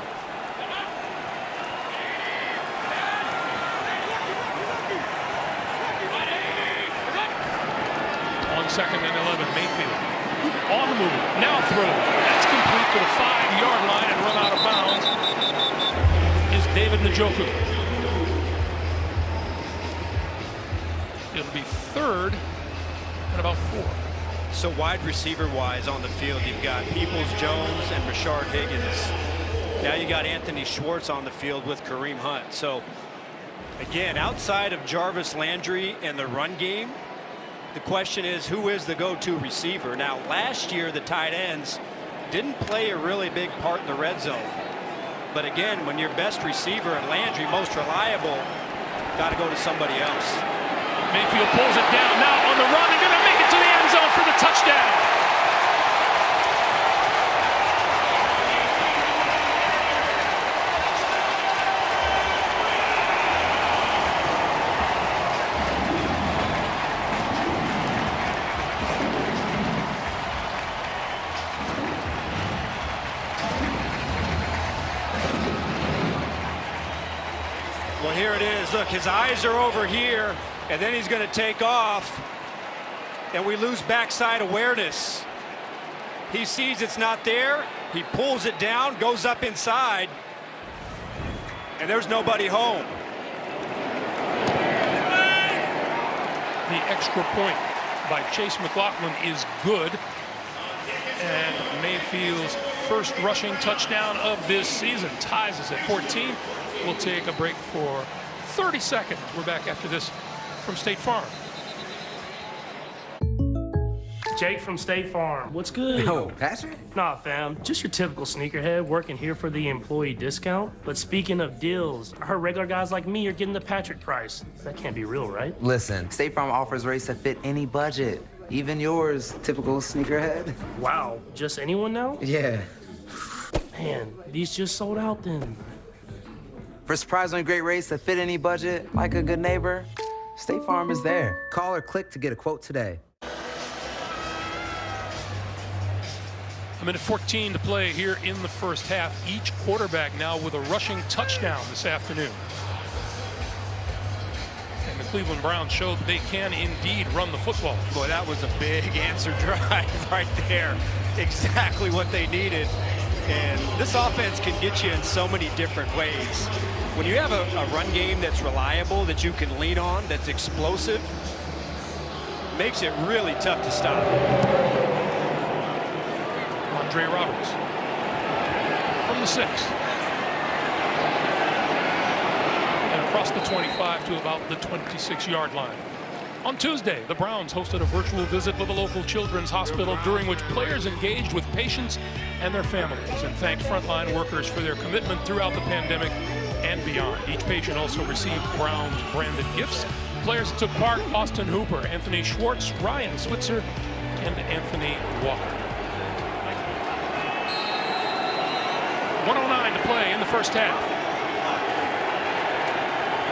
On 2nd and 11, Mayfield on the move. Now throws. That's complete to the 5-yard line and run out of bounds is David Njoku. It'll be 3rd and about 4. So wide receiver wise on the field, you've got Peoples-Jones and Rashard Higgins. Now you got Anthony Schwartz on the field with Kareem Hunt. So again, outside of Jarvis Landry and the run game, the question is, who is the go-to receiver? Now last year the tight ends didn't play a really big part in the red zone. But again, when your best receiver and Landry most reliable, got to go to somebody else. Mayfield pulls it down now on the run. They're going to make it to the end zone for the touchdown. Well, here it is. Look, his eyes are over here, and then he's going to take off, and we lose backside awareness. He sees it's not there. He pulls it down, goes up inside, and there's nobody home. The extra point by Chase McLaughlin is good. And Mayfield's first rushing touchdown of this season ties us at 14. We'll take a break for 30 seconds. We're back after this from State Farm. Jake from State Farm. What's good? Oh, Patrick? Nah, fam. Just your typical sneakerhead working here for the employee discount. But speaking of deals, I heard regular guys like me are getting the Patrick price. That can't be real, right? Listen, State Farm offers rates that fit any budget. Even yours, typical sneakerhead. Wow, just anyone now? Yeah. Man, these just sold out then. For surprisingly great rates that fit any budget, like a good neighbor, State Farm is there. Call or click to get a quote today. A minute 14 to play here in the first half. Each quarterback now with a rushing touchdown this afternoon. And the Cleveland Browns showed they can indeed run the football. Boy, that was a big answer drive right there. Exactly what they needed. And this offense can get you in so many different ways. When you have a run game that's reliable, that you can lean on, that's explosive, makes it really tough to stop. Andre Roberts from the 6. And across the 25 to about the 26-yard line. On Tuesday, the Browns hosted a virtual visit with a local children's hospital during which players engaged with patients and their families and thanked frontline workers for their commitment throughout the pandemic and beyond. Each patient also received Browns branded gifts. Players that took part: Austin Hooper, Anthony Schwartz, Ryan Switzer, and Anthony Walker. 1:09 to play in the first half.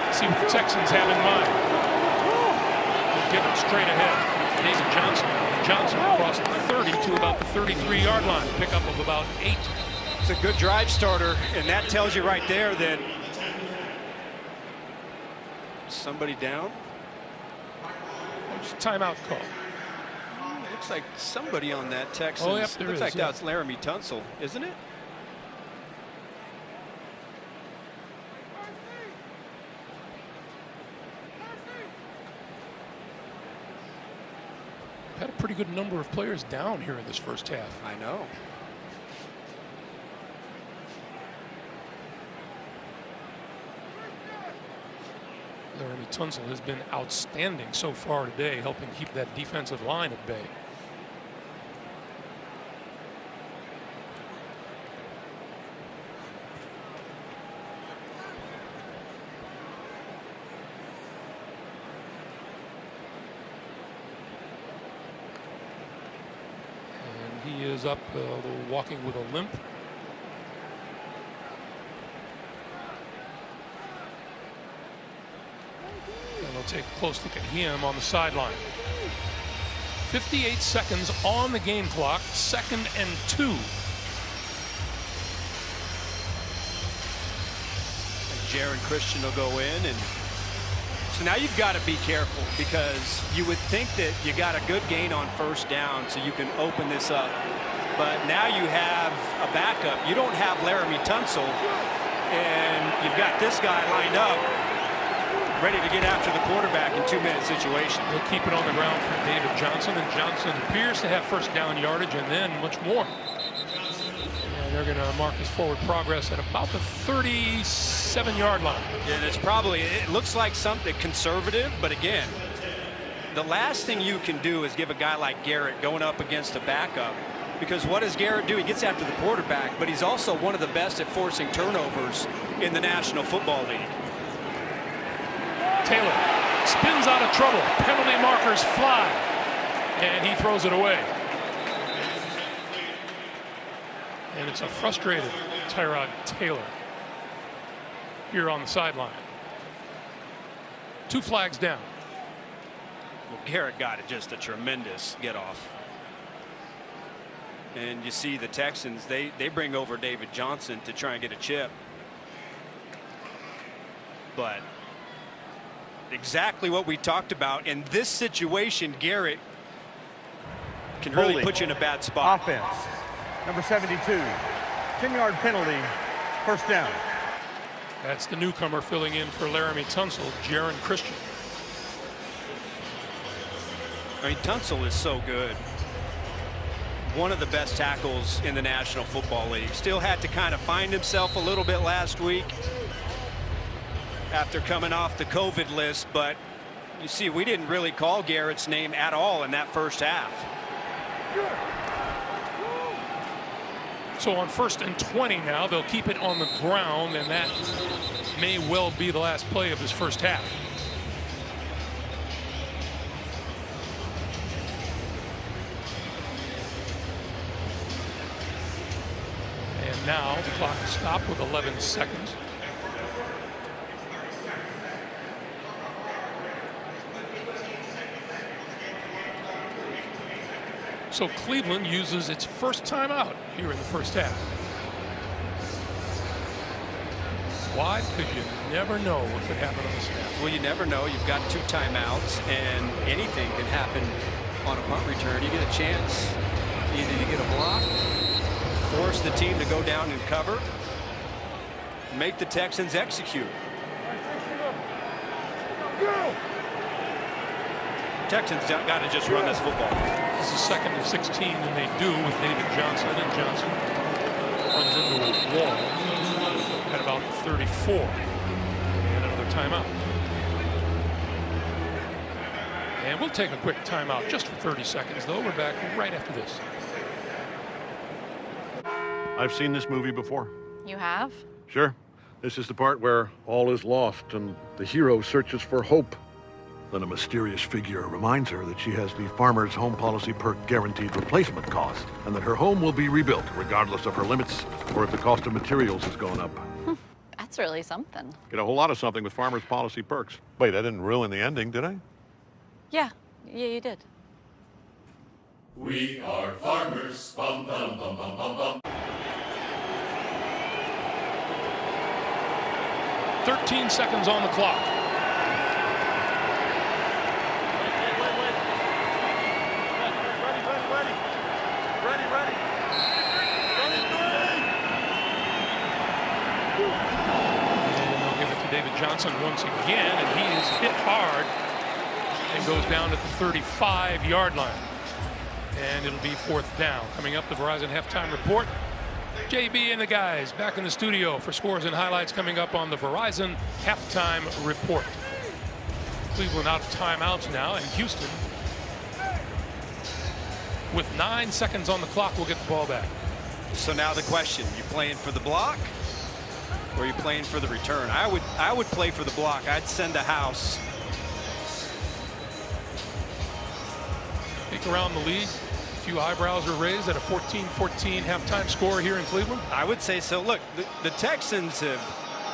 Let's see what the Texans have in mind. They'll give it straight ahead. David Johnson across the 30 to about the 33-yard line. Pickup of about 8. It's a good drive starter, and that tells you right there that somebody down. What's the timeout call? Looks like somebody on that Texans. Oh, yep, there looks is, like yeah. that's Laramie Tunsil, isn't it? Had a pretty good number of players down here in this first half. I know. Laramie Tunsil has been outstanding so far today, helping keep that defensive line at bay. He is up, walking with a limp. And we'll take a close look at him on the sideline. 58 seconds on the game clock, 2nd and 2. Jaron Christian will go in, and so now you've got to be careful, because you would think that you got a good gain on first down so you can open this up. But now you have a backup. You don't have Laramie Tunsil, and you've got this guy lined up ready to get after the quarterback in 2-minute situation. He'll keep it on the ground for David Johnson, and Johnson appears to have first down yardage and then much more. And they're going to mark his forward progress at about the 37-yard line. And it's probably, it looks like something conservative, but again, the last thing you can do is give a guy like Garrett going up against a backup, because what does Garrett do? He gets after the quarterback, but he's also one of the best at forcing turnovers in the National Football League. Taylor spins out of trouble. Penalty markers fly, and he throws it away. And it's a frustrated Tyrod Taylor here on the sideline. 2 flags down. Well, Garrett got just a tremendous get off. And you see the Texans, they bring over David Johnson to try and get a chip. but exactly what we talked about. In this situation, Garrett can really put you in a bad spot. Offense, number 72, 10-yard penalty, first down. That's the newcomer filling in for Laramie Tunsil, Jaron Christian. I mean, Tunsil is so good. One of the best tackles in the National Football League. Still had to kind of find himself a little bit last week after coming off the COVID list, but you see, we didn't really call Garrett's name at all in that first half. So on 1st and 20 now, they'll keep it on the ground, and that may well be the last play of this first half. And now the clock is stopped with 11 seconds. So Cleveland uses its first timeout here in the first half. Why? Because you never know what could happen on the snap. Well, you never know. You've got 2 timeouts, and anything can happen on a punt return. You get a chance either to get a block, force the team to go down and cover, make the Texans execute. Texans got to just run this football. This is 2nd and 16, and they do with David Johnson, and Johnson runs into a wall at about 34. And another timeout. And we'll take a quick timeout just for 30 seconds, though. We're back right after this. I've seen this movie before. You have? Sure. This is the part where all is lost and the hero searches for hope. Then a mysterious figure reminds her that she has the Farmer's Home Policy Perk guaranteed replacement cost, and that her home will be rebuilt regardless of her limits or if the cost of materials has gone up. That's really something. Get a whole lot of something with Farmer's Policy Perks. Wait, I didn't ruin the ending, did I? Yeah, you did. We are farmers. Bum, bum, bum, bum, bum, bum. 13 seconds on the clock. David Johnson once again, and he is hit hard and goes down at the 35-yard line. And it'll be 4th down. Coming up, the Verizon halftime report. JB and the guys back in the studio for scores and highlights coming up on the Verizon halftime report. Cleveland out of timeouts now, and Houston, with 9 seconds on the clock, will get the ball back. So now the question, you playing for the block? Or are you playing for the return? I would play for the block. I'd send a house. Peek around the league. A few eyebrows are raised at a 14-14 halftime score here in Cleveland. I would say so. Look, the Texans have,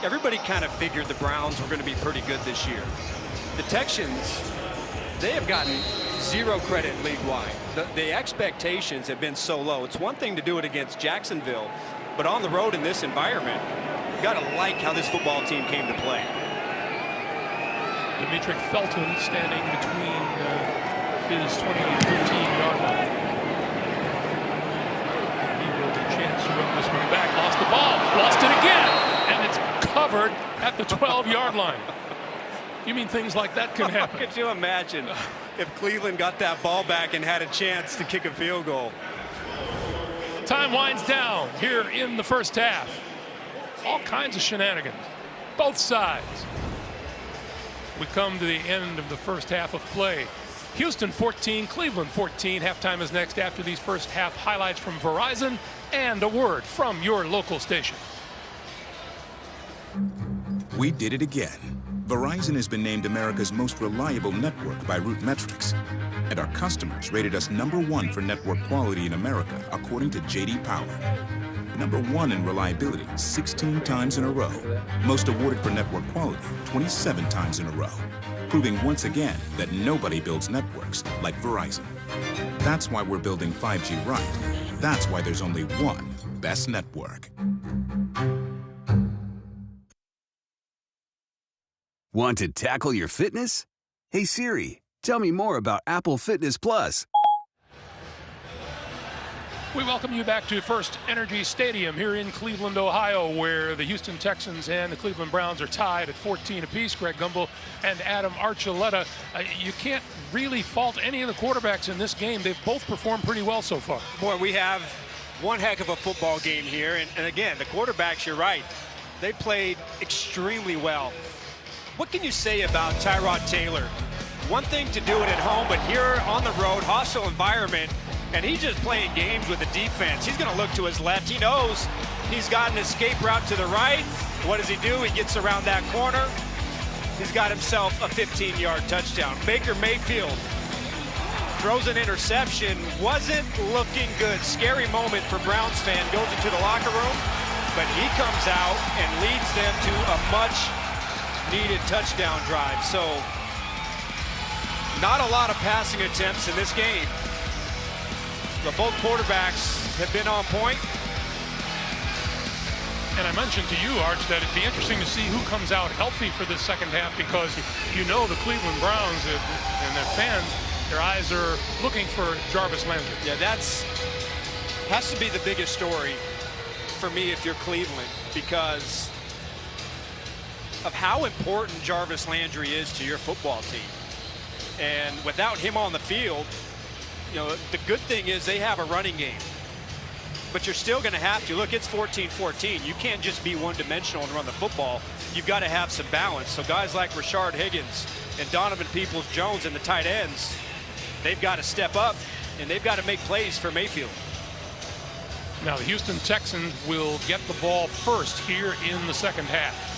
everybody kind of figured the Browns were going to be pretty good this year. The Texans, they have gotten 0 credit league-wide. The expectations have been so low. It's one thing to do it against Jacksonville, but on the road in this environment, you got to like how this football team came to play. Dominique Felton standing between his 20 and 15-yard line. And he will get a chance to run this one back. Lost the ball. Lost it again. And it's covered at the 12-yard line. You mean things like that can happen? Could you imagine if Cleveland got that ball back and had a chance to kick a field goal? Time winds down here in the first half. All kinds of shenanigans, both sides. We come to the end of the first half of play. Houston 14, Cleveland 14. Halftime is next after these first half highlights from Verizon and a word from your local station. We did it again. Verizon has been named America's most reliable network by RootMetrics. And our customers rated us #1 for network quality in America, according to J.D. Power. #1 in reliability 16 times in a row. Most awarded for network quality 27 times in a row. Proving once again that nobody builds networks like Verizon. That's why we're building 5G right. That's why there's only one best network. Want to tackle your fitness? Hey Siri, tell me more about Apple Fitness Plus. We welcome you back to FirstEnergy Stadium here in Cleveland, Ohio, where the Houston Texans and the Cleveland Browns are tied at 14 apiece. Greg Gumbel and Adam Archuleta. You can't really fault any of the quarterbacks in this game. They've both performed pretty well so far. Boy, we have one heck of a football game here. And again, the quarterbacks, you're right. They played extremely well. What can you say about Tyrod Taylor? One thing to do it at home, but here on the road, hostile environment, and he's just playing games with the defense. He's going to look to his left. He knows he's got an escape route to the right. What does he do? He gets around that corner. He's got himself a 15-yard touchdown. Baker Mayfield throws an interception. Wasn't looking good. Scary moment for Browns fan. Goes into the locker room, but he comes out and leads them to a much-needed touchdown drive. So not a lot of passing attempts in this game. But both quarterbacks have been on point. And I mentioned to you, Arch, that it'd be interesting to see who comes out healthy for this second half, because you know the Cleveland Browns and their fans, their eyes are looking for Jarvis Landry. Yeah, has to be the biggest story for me if you're Cleveland, because of how important Jarvis Landry is to your football team. And without him on the field, you know, the good thing is they have a running game. But you're still going to have to. Look, it's 14-14. You can't just be one-dimensional and run the football. You've got to have some balance. So guys like Rashard Higgins and Donovan Peoples-Jones and the tight ends, they've got to step up, and they've got to make plays for Mayfield. Now, the Houston Texans will get the ball first here in the second half.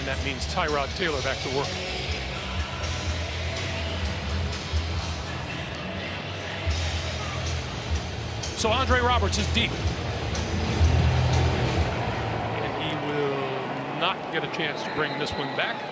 That means Tyrod Taylor back to work. So Andre Roberts is deep. And he will not get a chance to bring this one back.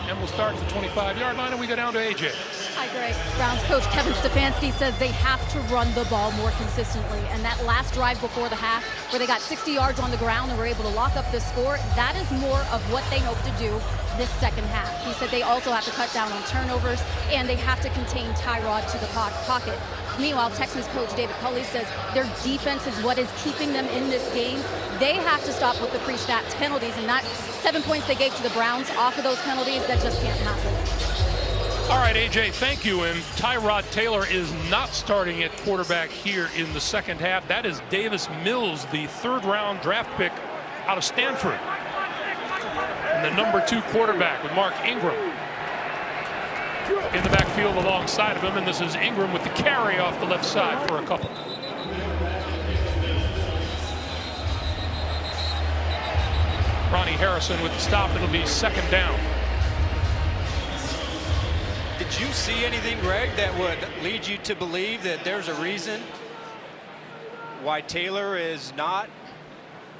And we'll start at the 25-yard line, and we go down to A.J. Hi, Greg. Browns coach Kevin Stefanski says they have to run the ball more consistently. And that last drive before the half, where they got 60 yards on the ground and were able to lock up the score, that is more of what they hope to do this second half. He said they also have to cut down on turnovers, and they have to contain Tyrod to the pocket. Meanwhile, Texans coach David Culley says their defense is what is keeping them in this game. They have to stop with the pre-snap penalties, and not 7 points they gave to the Browns off of those penalties. That just can't happen. All right, AJ, thank you. And Tyrod Taylor is not starting at quarterback here in the second half. That is Davis Mills, the third-round draft pick out of Stanford. And the number 2 quarterback with Mark Ingram in the backfield alongside of him. And this is Ingram with the carry off the left side for a couple. Ronnie Harrison with the stop. It'll be second down. Did you see anything, Greg, that would lead you to believe that there's a reason why Taylor is not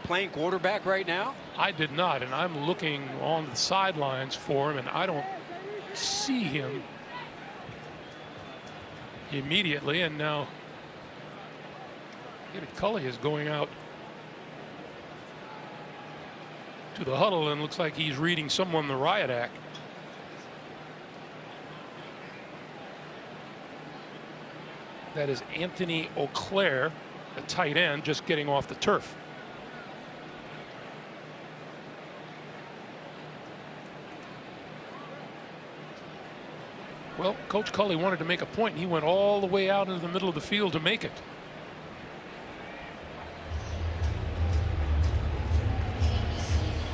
playing quarterback right now? I did not, and I'm looking on the sidelines for him, and I don't see him immediately. And now David Culley is going out to the huddle, and looks like he's reading someone the riot act. That is Anthony Auclair, a tight end, just getting off the turf. Well, Coach Culley wanted to make a point, and he went all the way out into the middle of the field to make it.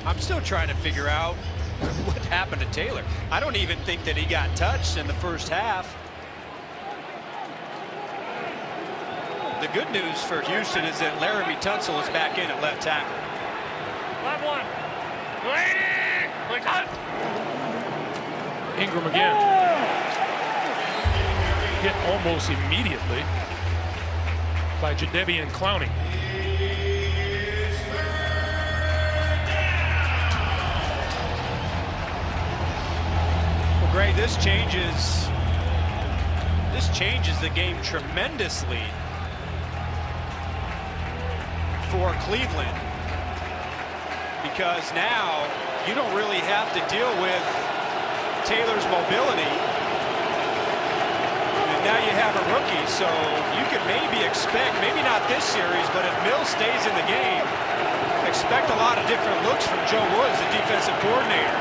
I'm still trying to figure out what happened to Taylor. I don't even think that he got touched in the first half. The good news for Houston is that Laramie Tunsil is back in at left tackle. Left one. Ingram again. Hit almost immediately by Jadeveon Clowney. Well, Greg, this this changes the game tremendously for Cleveland, because now you don't really have to deal with Taylor's mobility. And now you have a rookie, so you could maybe expect, maybe not this series, but if Mills stays in the game, expect a lot of different looks from Joe Woods, the defensive coordinator.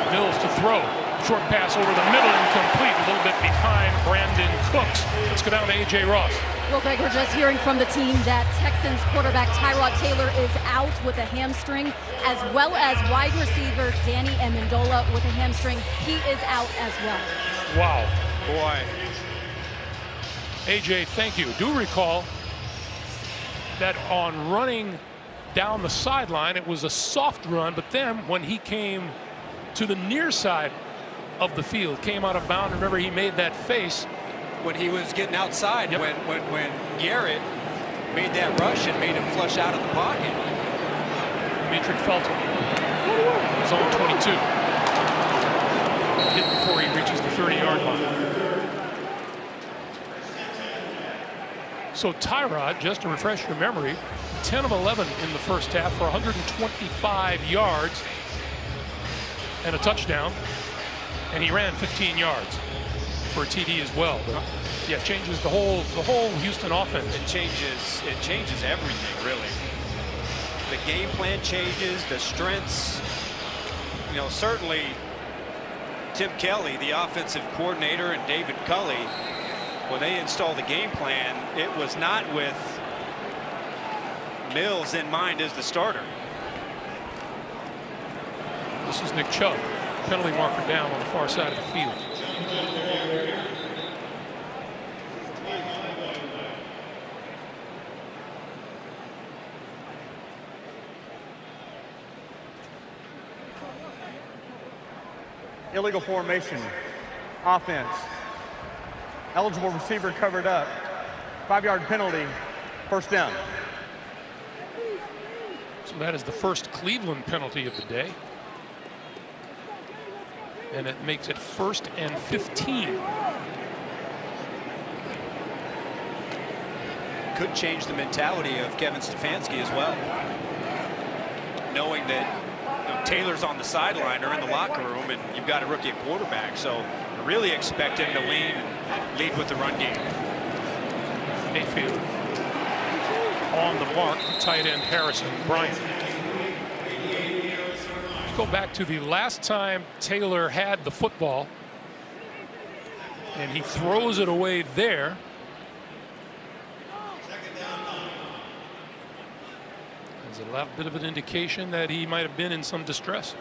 Mills to throw. Short pass over the middle, incomplete. A little bit behind Brandon Cooks. Let's go down to A.J. Ross. Well, Greg, we're just hearing from the team that Texans quarterback Tyrod Taylor is out with a hamstring, as well as wide receiver Danny Amendola with a hamstring. He is out as well. Wow. Boy. A.J., thank you. Do recall that on running down the sideline, it was a soft run, but then when he came to the near side of the field, came out of bounds. Remember, he made that face when he was getting outside. Yep. When Garrett made that rush and made him flush out of the pocket. Dimitri Felton, zone 22. Hit before he reaches the 30-yard line. So Tyrod, just to refresh your memory, 10 of 11 in the first half for 125 yards and a touchdown. And he ran 15 yards for a TD as well. But yeah, changes the whole Houston offense. It changes everything, really. The game plan changes, the strengths. You know, certainly Tim Kelly, the offensive coordinator, and David Culley, when they installed the game plan, it was not with Mills in mind as the starter. This is Nick Chubb. Penalty marker down on the far side of the field. Illegal formation. Offense. Eligible receiver covered up. 5-yard penalty. First down. So that is the first Cleveland penalty of the day. And it makes it 1st and 15. Could change the mentality of Kevin Stefanski as well. Knowing that Taylor's on the sideline or in the locker room, and you've got a rookie at quarterback, so really expect him to lead with the run game. Mayfield on the mark, tight end Harrison Bryant. Go back to the last time Taylor had the football, and he throws it away there. There's a little bit of an indication that he might have been in some distress.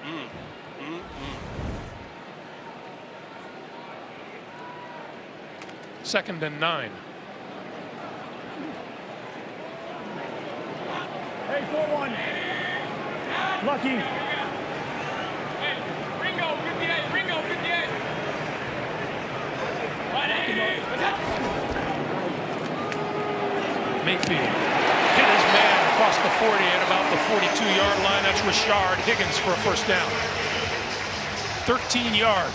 Second and 9. Hey, 4-1. Lucky. Ringo, 58. Mayfield hit his man across the 40 at about the 42-yard line. That's Rashard Higgins for a first down. 13 yards.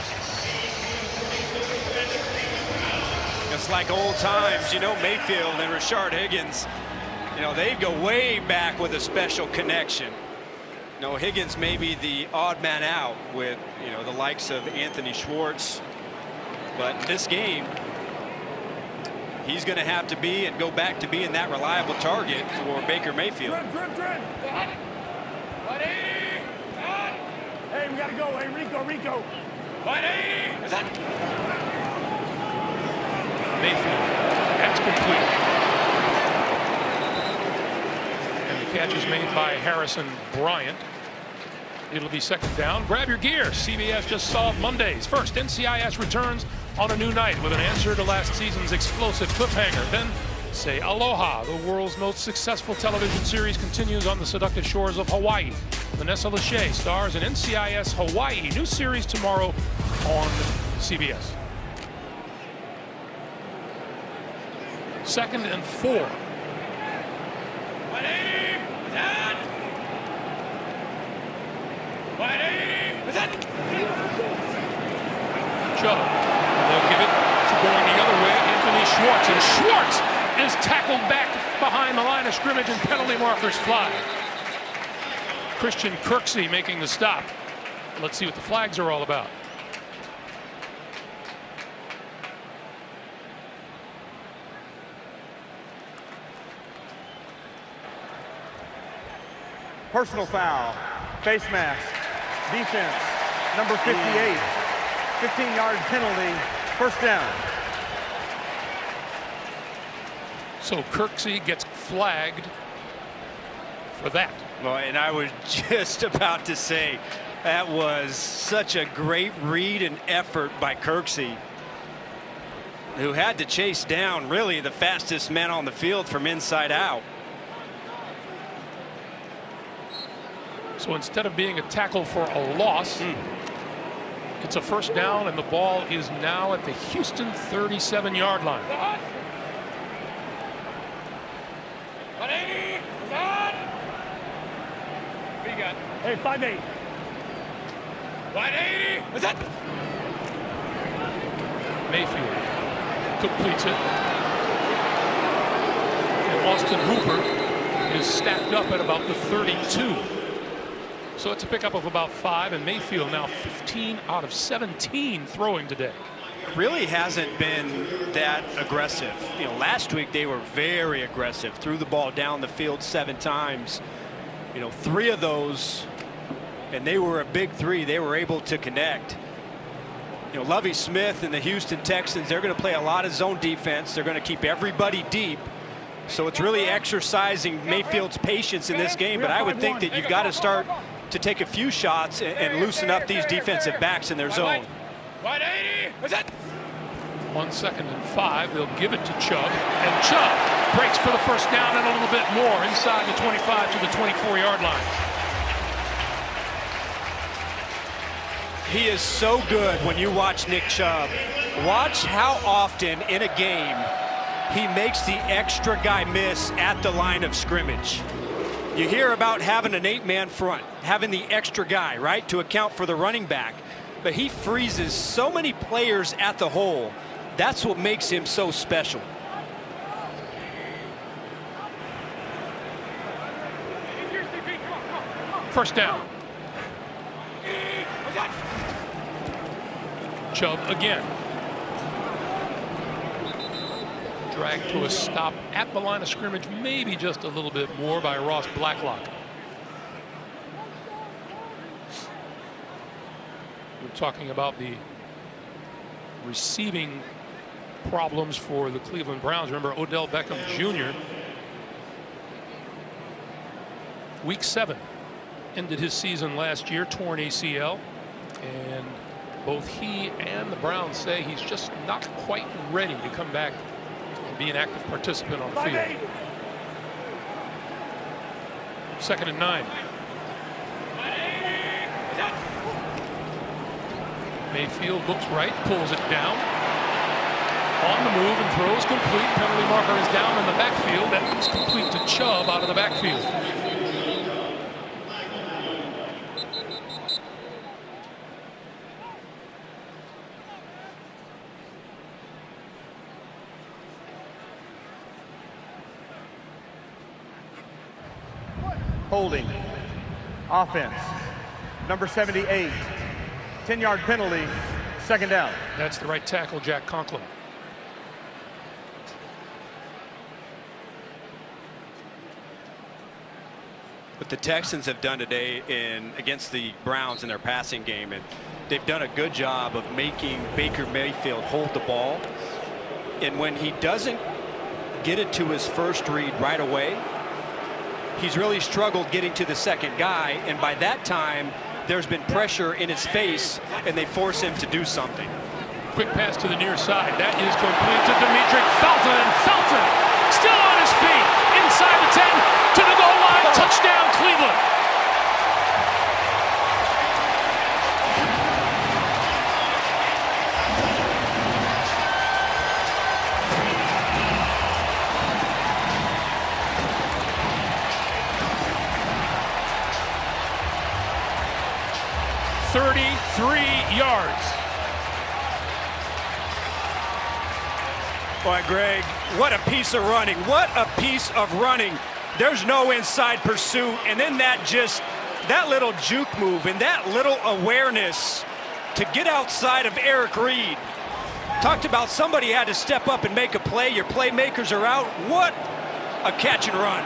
It's like old times, you know, Mayfield and Rashard Higgins, you know, they go way back with a special connection. You know, Higgins may be the odd man out with, you know, the likes of Anthony Schwartz, but this game, he's going to have to be and go back to being that reliable target for Baker Mayfield. Hey, we got to go. Hey, Rico. Mayfield, that's complete. And the catch is made by Harrison Bryant. It'll be second down. Grab your gear. CBS just solved Mondays. First, NCIS returns on a new night with an answer to last season's explosive cliffhanger. Then say aloha. The world's most successful television series continues on the seductive shores of Hawaii. Vanessa Lachey stars in NCIS Hawaii. New series tomorrow on CBS. Second and 4. Chubb. And they'll give it to going Schwartz, and Schwartz is tackled back behind the line of scrimmage, and penalty markers fly. Christian Kirksey making the stop. Let's see what the flags are all about. Personal foul, face mask, defense, number 58, 15-yard penalty, first down. So Kirksey gets flagged for that. Well, and I was just about to say that was such a great read and effort by Kirksey, who had to chase down really the fastest man on the field from inside out. So instead of being a tackle for a loss, it's a first down, and the ball is now at the Houston 37-yard line. 180. What do you got? Hey, 5'8". 180. What's that? Mayfield completes it. And Austin Hooper is stacked up at about the 32. So it's a pickup of about 5, and Mayfield now 15 out of 17 throwing today. Really hasn't been that aggressive. You know, last week they were very aggressive, threw the ball down the field 7 times. You know, 3 of those, and they were a big 3. They were able to connect. You know, Lovie Smith and the Houston Texans, they're going to play a lot of zone defense. They're going to keep everybody deep. So it's really exercising Mayfield's patience in this game. But I would think that you've got to start to take a few shots and loosen up these defensive backs in their zone. 180. What's that? 1 2nd and 5. They'll give it to Chubb, and Chubb breaks for the first down and a little bit more inside the 25 to the 24-yard line. He is so good when you watch Nick Chubb. Watch how often in a game he makes the extra guy miss at the line of scrimmage. You hear about having an 8-man front, having the extra guy, right, to account for the running back. But he freezes so many players at the hole. That's what makes him so special. First down. Chubb again. Dragged to a stop at the line of scrimmage, maybe just a little bit more by Ross Blacklock. We're talking about the receiving problems for the Cleveland Browns. Remember Odell Beckham Jr. Week 7 ended his season last year, torn ACL, and both he and the Browns say he's just not quite ready to come back and be an active participant on the field. 2nd and 9. Mayfield looks right, pulls it down. On the move and throws complete. Penalty marker is down in the backfield. That was complete to Chubb out of the backfield. Holding. Offense. Number 78. 10-yard penalty. 2nd down. That's the right tackle, Jack Conklin. What the Texans have done today against the Browns in their passing game, and they've done a good job of making Baker Mayfield hold the ball. And when he doesn't get it to his first read right away, he's really struggled getting to the second guy, and by that time there's been pressure in his face and they force him to do something. Quick pass to the near side. That is complete to Dominique Felton, and Felton still on his feet inside the 10 to the goal line. Touchdown Cleveland. Boy, Greg, what a piece of running. What a piece of running. There's no inside pursuit. And then that little juke move and that little awareness to get outside of Eric Reed. Talked about somebody had to step up and make a play. Your playmakers are out. What a catch and run.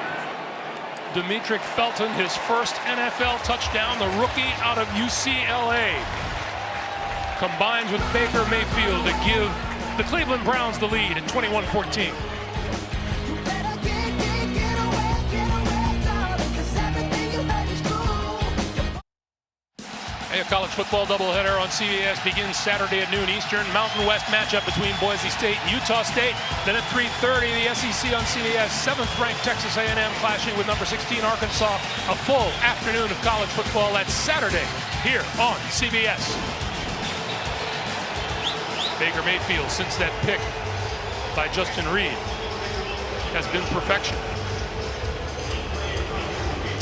Dominique Felton, his first NFL touchdown, the rookie out of UCLA. Combines with Baker Mayfield to give the Cleveland Browns the lead at 21-14. A college football doubleheader on CBS begins Saturday at noon Eastern. Mountain West matchup between Boise State and Utah State. Then at 3:30, the SEC on CBS. 7th-ranked Texas A&M clashing with number 16 Arkansas. A full afternoon of college football. That's Saturday here on CBS. Baker Mayfield, since that pick by Justin Reed, has been perfection.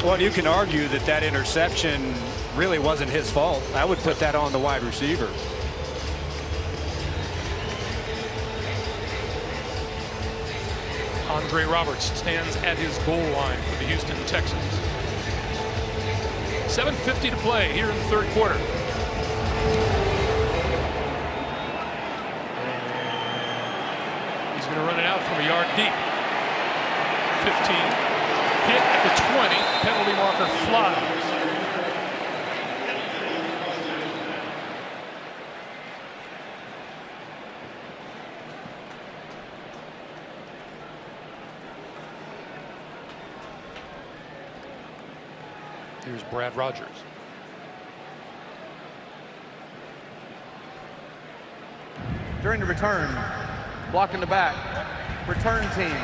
Well, you can argue that interception really wasn't his fault. I would put that on the wide receiver. Andre Roberts stands at his goal line for the Houston Texans. 7:50 to play here in the third quarter. He's going to run it out from a yard deep. 15. Hit at the 20. Penalty marker flies. Here's Brad Rogers. During the return, blocking the back, return team.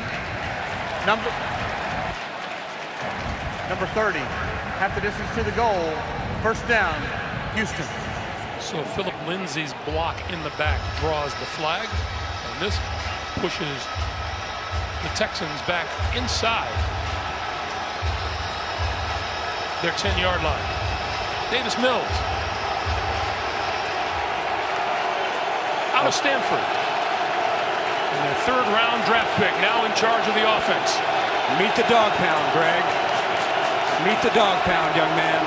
Number 30, half the distance to the goal, first down, Houston. So Philip Lindsay's block in the back draws the flag, and this pushes the Texans back inside their 10-yard line. Davis Mills out of Stanford. And their third-round draft pick now in charge of the offense. Meet the dog pound, Greg. Meet the dog pound, young man.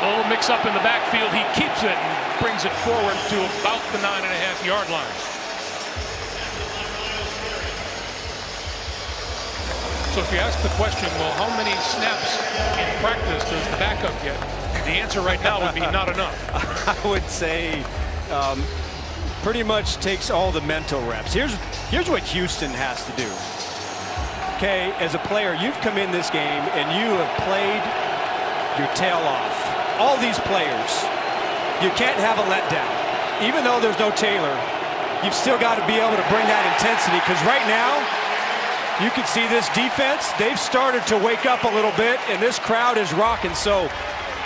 A little mix-up in the backfield. He keeps it and brings it forward to about the 9.5-yard line. So if you ask the question, well, how many snaps in practice does the backup get? The answer right now would be not enough. I would say pretty much takes all the mental reps. Here's what Houston has to do. Okay, as a player, you've come in this game and you have played your tail off. All these players, you can't have a letdown. Even though there's no Taylor, you've still got to be able to bring that intensity, because right now, you can see this defense, they've started to wake up a little bit, and this crowd is rocking. So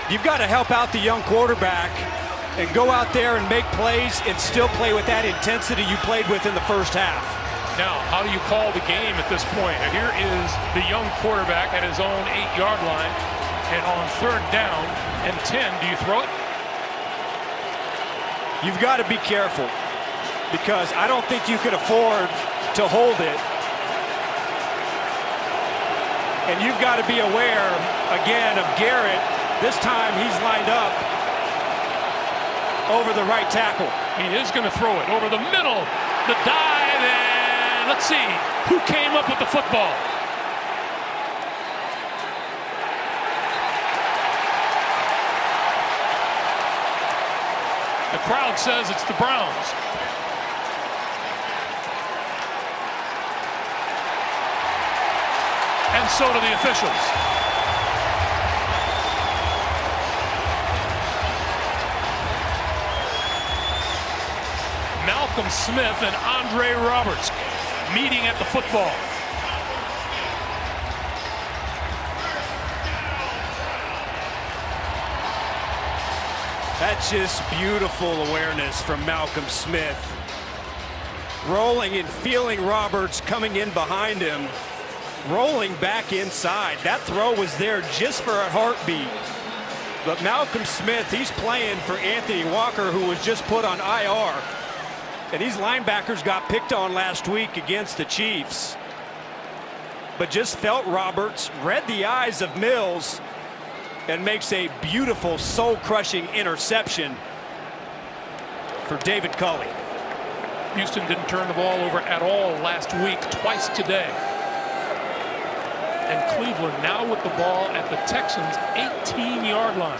you've got to help out the young quarterback and go out there and make plays and still play with that intensity you played with in the first half. Now, how do you call the game at this point? And here is the young quarterback at his own 8-yard line, and on third down and 10, do you throw it? You've got to be careful, because I don't think you can afford to hold it. And you've got to be aware, again, of Garrett. This time he's lined up over the right tackle. He is going to throw it over the middle. The dive, and let's see who came up with the football. The crowd says it's the Browns. And so do the officials. Malcolm Smith and Andre Roberts meeting at the football. That's just beautiful awareness from Malcolm Smith. Rolling and feeling Roberts coming in behind him. Rolling back inside. That throw was there just for a heartbeat. But Malcolm Smith, he's playing for Anthony Walker, who was just put on IR. And these linebackers got picked on last week against the Chiefs, but just felt Roberts, read the eyes of Mills, and makes a beautiful, soul-crushing interception for David Culley. Houston didn't turn the ball over at all last week, twice today. And Cleveland now with the ball at the Texans' 18-yard line.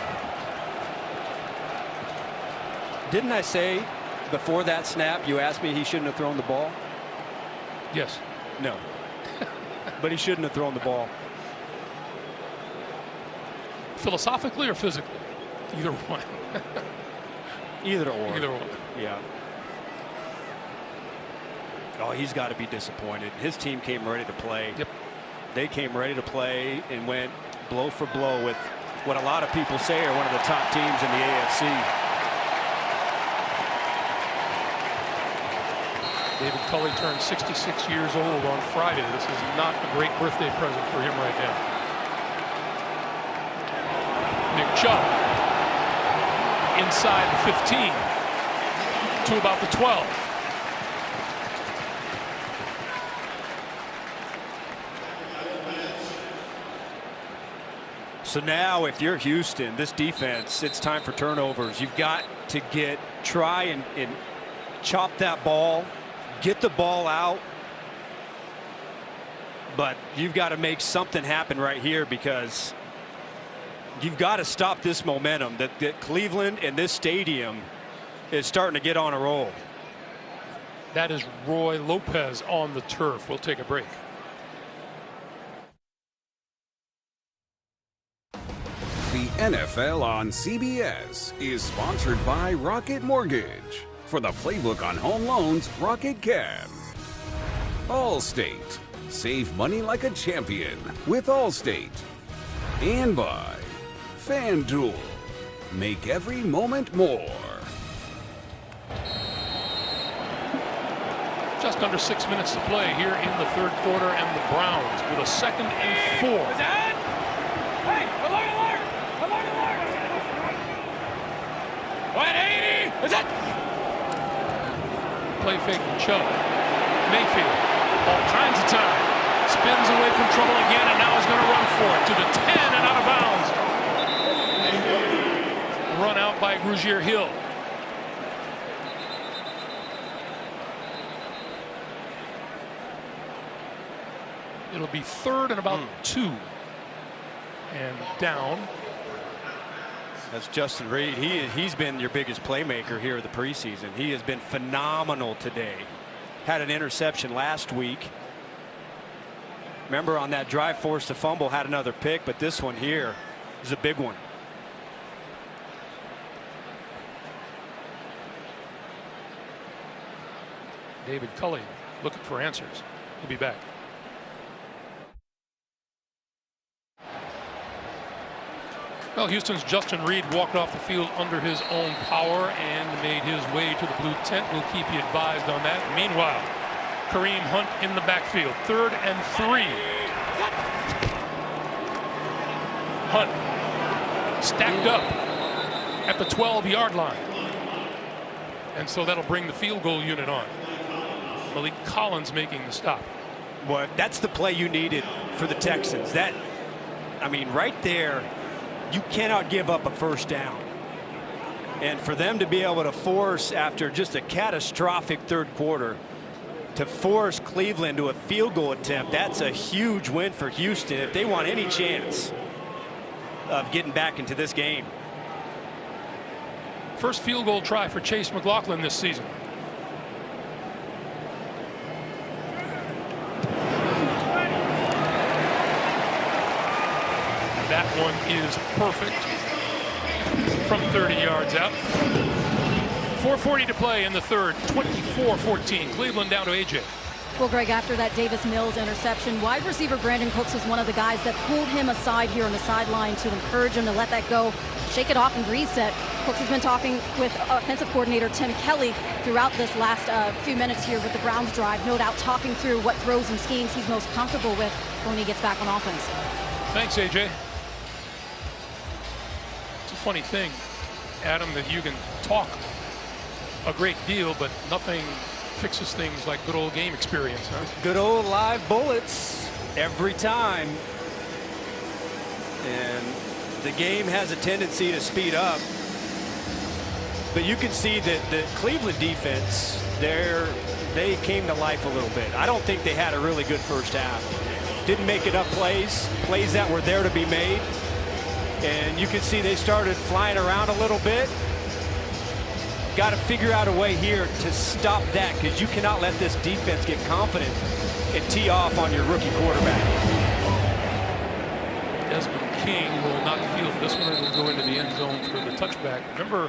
Didn't I say before that snap, you asked me he shouldn't have thrown the ball? Yes. No. But he shouldn't have thrown the ball. Philosophically or physically? Either one. Either or. Either one. Yeah. Oh, he's got to be disappointed. His team came ready to play. Yep. They came ready to play and went blow for blow with what a lot of people say are one of the top teams in the AFC. David Culley turned 66 years old on Friday. This is not a great birthday present for him right now. Nick Chubb inside the 15 to about the 12. So now if you're Houston, this defense, it's time for turnovers. You've got to try and chop that ball, get the ball out. But you've got to make something happen right here, because you've got to stop this momentum that Cleveland and this stadium is starting to get on a roll. That is Roy Lopez on the turf. We'll take a break. The NFL on CBS is sponsored by Rocket Mortgage. For the playbook on home loans, Rocket can. Allstate. Save money like a champion with Allstate. And by FanDuel. Make every moment more. Just under 6 minutes to play here in the third quarter, and the Browns with a 2nd and 4. Is that? Hey, alert, alert! Alert, alert! 180! Is it? Play fake to Chubb. Mayfield, all kinds of time. Spins away from trouble again, and now is going to run for it to the 10 and out of bounds. Run out by Grugier Hill. It'll be 3rd and about 2. And down. That's Justin Reed. He's been your biggest playmaker here of the preseason. He has been phenomenal today. Had an interception last week. Remember on that drive, forced a fumble, had another pick, but this one here is a big one. David Culley looking for answers. He'll be back. Well, Houston's Justin Reed walked off the field under his own power and made his way to the blue tent. We'll keep you advised on that. Meanwhile, Kareem Hunt in the backfield. 3rd and 3. Hunt stacked up at the 12-yard line. And so that'll bring the field goal unit on. Malik Collins making the stop. Well, that's the play you needed for the Texans. That, I mean, right there, you cannot give up a 1st down. And for them to be able to force, after just a catastrophic third quarter, to force Cleveland to a field goal attempt, that's a huge win for Houston if they want any chance of getting back into this game. First field goal try for Chase McLaughlin this season. That one is perfect from 30 yards out. 4:40 to play in the third. 24-14. Cleveland down to AJ. Well, Greg, after that Davis Mills interception, wide receiver Brandon Cooks was one of the guys that pulled him aside here on the sideline to encourage him to let that go, shake it off and reset. Cooks has been talking with offensive coordinator Tim Kelly throughout this last few minutes here with the Browns drive, no doubt talking through what throws and schemes he's most comfortable with when he gets back on offense. Thanks, AJ. It's a funny thing, Adam, that you can talk a great deal, but nothing fixes things like good old game experience, huh? Good old live bullets every time. And the game has a tendency to speed up. But you can see that the Cleveland defense, they came to life a little bit. I don't think they had a really good first half. Didn't make enough plays that were there to be made. And you can see they started flying around a little bit. Got to figure out a way here to stop that, because you cannot let this defense get confident and tee off on your rookie quarterback. Desmond King will not field this one. It'll go into the end zone for the touchback. Remember,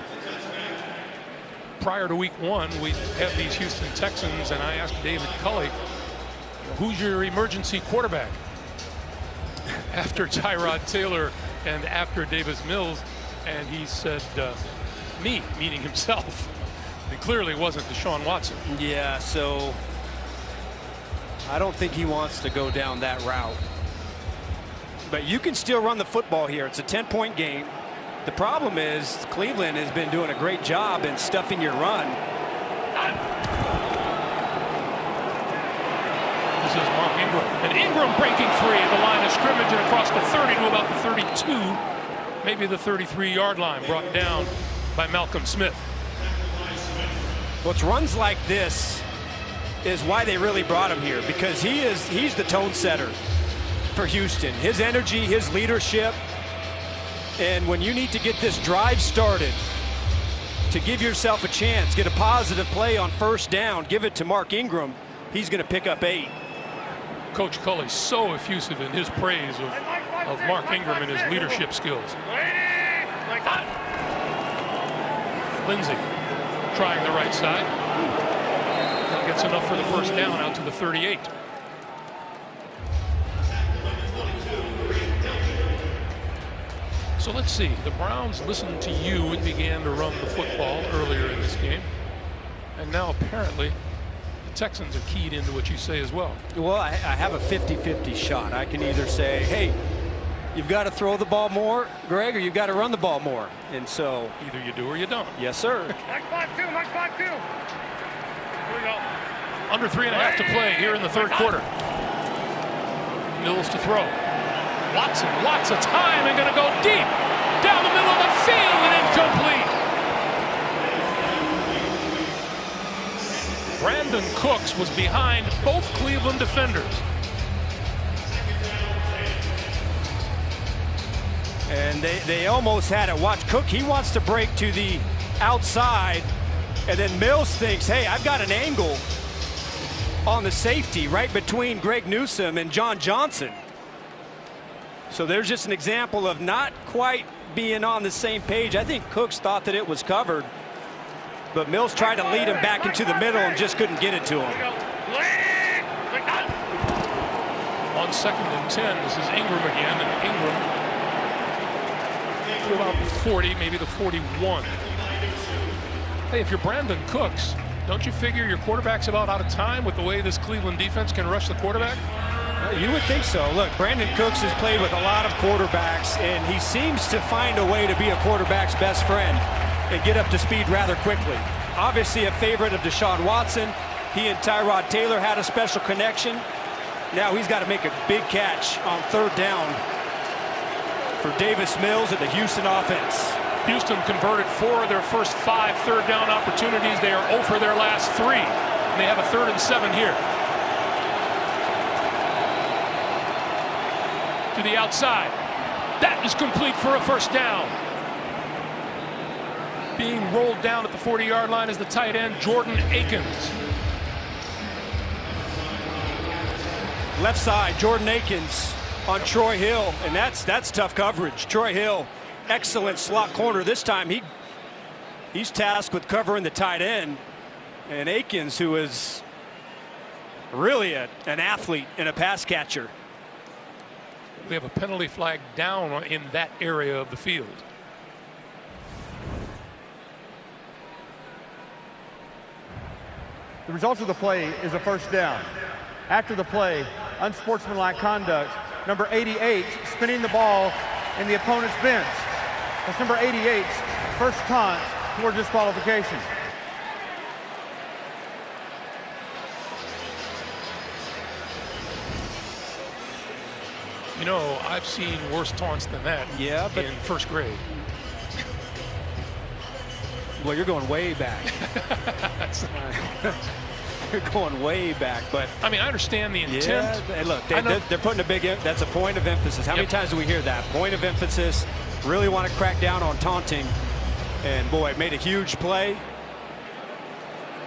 prior to week 1, we had these Houston Texans, and I asked David Culley, who's your emergency quarterback? After Tyrod Taylor and after Davis Mills, and he said, me, meaning himself. It clearly wasn't Deshaun Watson. Yeah, so I don't think he wants to go down that route. But you can still run the football here. It's a 10-point game. The problem is Cleveland has been doing a great job in stuffing your run. This is Mark Ingram. And Ingram breaking free at the line of scrimmage and across the 30 to about the 32, maybe the 33-yard line, brought down by Malcolm Smith. What's runs like this is why they really brought him here, because he's the tone setter for Houston. His energy, his leadership, and when you need to get this drive started to give yourself a chance, get a positive play on first down, give it to Mark Ingram, he's going to pick up 8. Coach Culley so effusive in his praise of Mark Ingram and his leadership skills. Lindsey trying the right side. That gets enough for the first down out to the 38. So let's see. The Browns listened to you and began to run the football earlier in this game. And now apparently the Texans are keyed into what you say as well. Well, I have a 50-50 shot. I can either say, hey, you've got to throw the ball more, Greg, or you've got to run the ball more. And so either you do or you don't. Yes, sir. Next 5-2, next 5-2. Here we go. Under 3.5 to play here in the third quarter. Mills to throw. Watson, lots of time, and going to go deep down the middle of the field and incomplete. Brandon Cooks was behind both Cleveland defenders. And they almost had it. Watch Cook, he wants to break to the outside, and then Mills thinks, hey, I've got an angle on the safety right between Greg Newsome and John Johnson. So there's just an example of not quite being on the same page. I think Cooks thought that it was covered, but Mills tried to lead him back into the middle and just couldn't get it to him. On 2nd and 10, this is Ingram again, and Ingram to about the 40, maybe the 41. Hey, if you're Brandon Cooks, don't you figure your quarterback's about out of time with the way this Cleveland defense can rush the quarterback? You would think so. Look, Brandon Cooks has played with a lot of quarterbacks, and he seems to find a way to be a quarterback's best friend and get up to speed rather quickly. Obviously a favorite of Deshaun Watson. He and Tyrod Taylor had a special connection. Now he's got to make a big catch on 3rd down for Davis Mills and the Houston offense. Houston converted 4 of their first 5 third down opportunities. They are 0 for their last 3. And they have a 3rd and 7 here. To the outside. That is complete for a first down. Being rolled down at the 40-yard line is the tight end, Jordan Akins. Left side, Jordan Akins on Troy Hill, and that's tough coverage. Troy Hill, excellent slot corner. This time he's tasked with covering the tight end, and Akins, who is really an athlete and a pass catcher. We have a penalty flag down in that area of the field. The result of the play is a first down. After the play, unsportsmanlike conduct. Number 88 spinning the ball in the opponent's bench. That's number 88's first taunt for disqualification. You know, I've seen worse taunts than that in first grade. Well, you're going way back. You're going way back, but I mean, I understand the intent. Yeah, look, they're putting a big. That's a point of emphasis. How many times do we hear that? Point of emphasis. Really want to crack down on taunting, and boy, it made a huge play,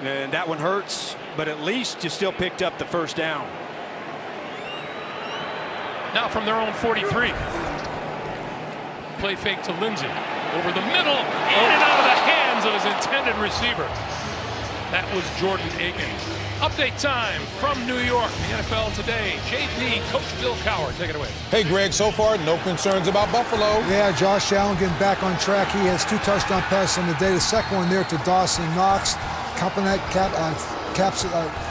and that one hurts. But at least you still picked up the first down. Now from their own 43. Play fake to Lindsey. Over the middle, in and out of the hands of his intended receiver. That was Jordan Akins. Update time from New York, the NFL Today. JP, Coach Bill Cowher, take it away. Hey, Greg, so far, no concerns about Buffalo. Yeah, Josh Allen getting back on track. He has 2 touchdown passes on the day. The second one there to Dawson Knox.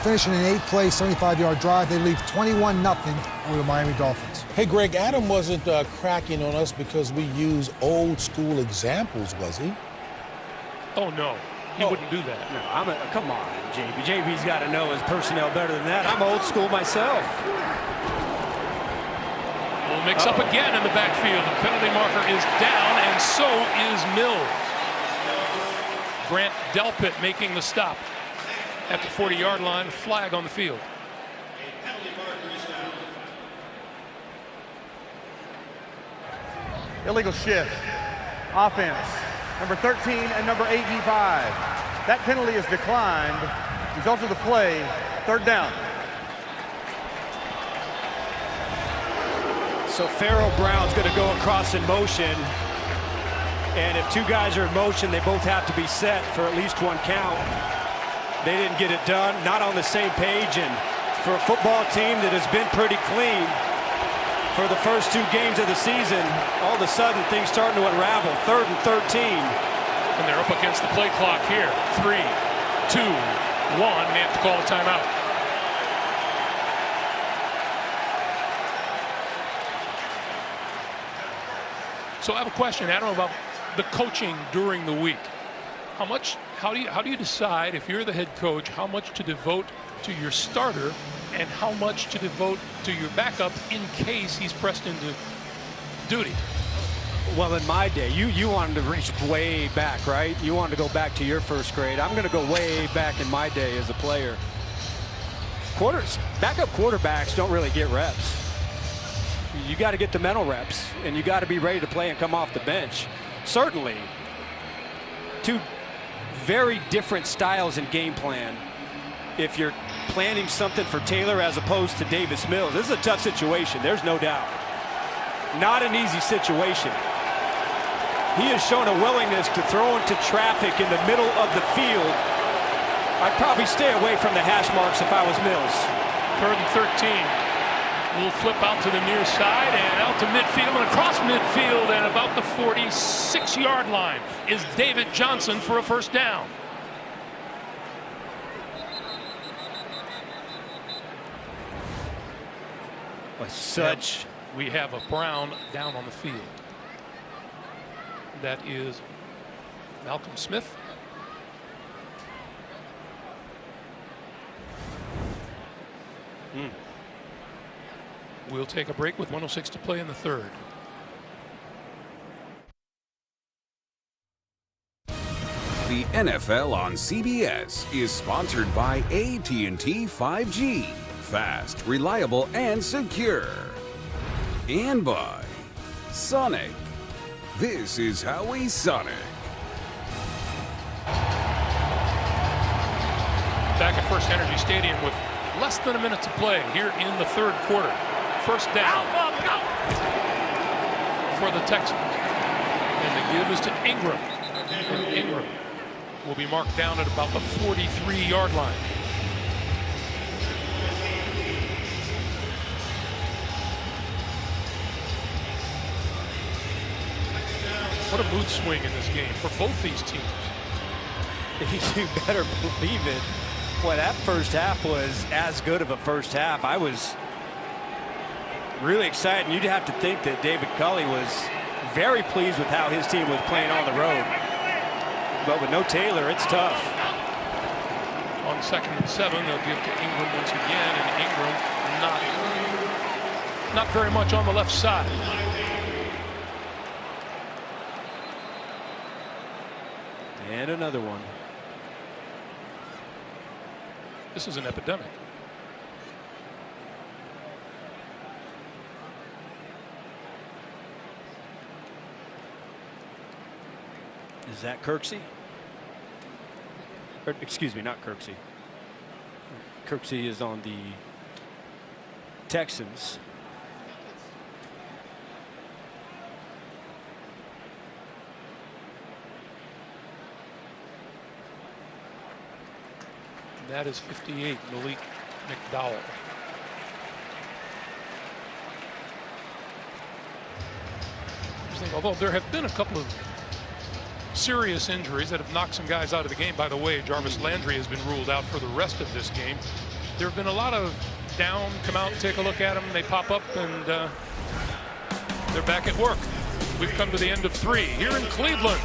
Finishing an 8-play, 75-yard drive. They leave 21-0 over the Miami Dolphins. Hey, Greg, Adam wasn't cracking on us because we use old-school examples, was he? Oh, no. He wouldn't do that. No, come on, JB. JB's got to know his personnel better than that. I'm old school myself. We'll mix up again in the backfield. The penalty marker is down, and so is Mills. Grant Delpit making the stop at the 40-yard line. Flag on the field. Illegal shift. Offense. Number 13 and number 85. That penalty is declined. Result of the play, 3rd down. So Pharaoh Brown's going to go across in motion. And if 2 guys are in motion, they both have to be set for at least 1 count. They didn't get it done, not on the same page. And for a football team that has been pretty clean for the first 2 games of the season, all of a sudden things starting to unravel. 3rd and 13. And they're up against the play clock here. 3, 2, 1. They have to call a timeout. So I have a question, Adam, about the coaching during the week. How do you decide, if you're the head coach, how much to devote to your starter and how much to devote to your backup in case he's pressed into duty? Well, in my day, you wanted to reach way back, right? You wanted to go back to your first grade. I'm going to go way back in my day as a player. Backup quarterbacks don't really get reps. You got to get the mental reps, and you got to be ready to play and come off the bench. Certainly, 2 very different styles in game plan. If you're planning something for Taylor as opposed to Davis Mills, this is a tough situation. There's no doubt. Not an easy situation. He has shown a willingness to throw into traffic in the middle of the field. I'd probably stay away from the hash marks if I was Mills. 3rd and 13. We'll flip out to the near side and out to midfield and across midfield, and about the 46-yard line is David Johnson for a 1st down. We have a Brown down on the field. That is Malcolm Smith. We'll take a break with 1:06 to play in the 3rd. The NFL on CBS is sponsored by AT&T 5G. Fast, reliable, and secure. And by Sonic. This is how we Sonic. Back at FirstEnergy Stadium with less than a minute to play here in the 3rd quarter. 1st down for the Texans. And the give is to Ingram. And Ingram will be marked down at about the 43-yard line. What a mood swing in this game for both these teams. You better believe it. Boy, that first half was as good of a first half. I was really excited. And you'd have to think that David Culley was very pleased with how his team was playing on the road. But with no Taylor, it's tough. On 2nd and 7, they'll give to Ingram once again, and Ingram not not very much on the left side. And another one. This is an epidemic. Is that Kirksey? Or, excuse me, not Kirksey. Kirksey is on the Texans. That is 58, Malik McDowell. Although there have been a couple of serious injuries that have knocked some guys out of the game. By the way, Jarvis Landry has been ruled out for the rest of this game. There have been a lot of down, come out, take a look at them. They pop up and they're back at work. We've come to the end of 3 here in Cleveland.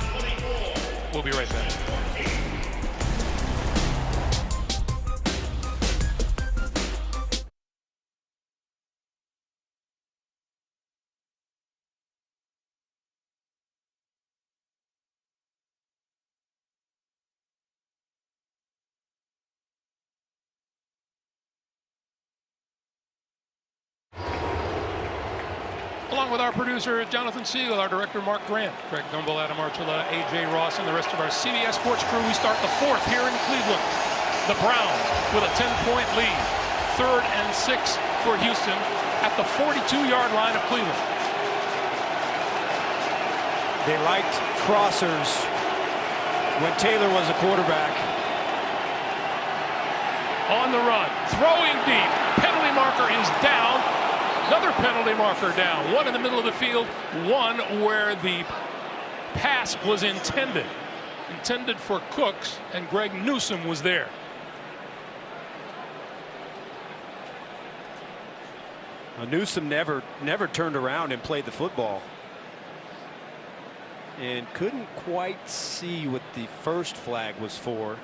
We'll be right back. Along with our producer, Jonathan Siegel, our director, Mark Grant, Greg Gumbel, Adam Archula, A.J. Ross, and the rest of our CBS Sports crew, we start the 4th here in Cleveland. The Browns with a 10-point lead. 3rd and 6 for Houston at the 42-yard line of Cleveland. They liked crossers when Taylor was a quarterback. On the run, throwing deep. Penalty marker is down. Another penalty marker down. One in the middle of the field, one where the pass was intended for Cooks, and Greg Newsome was there. Newsome never turned around and played the football, and couldn't quite see what the first flag was for.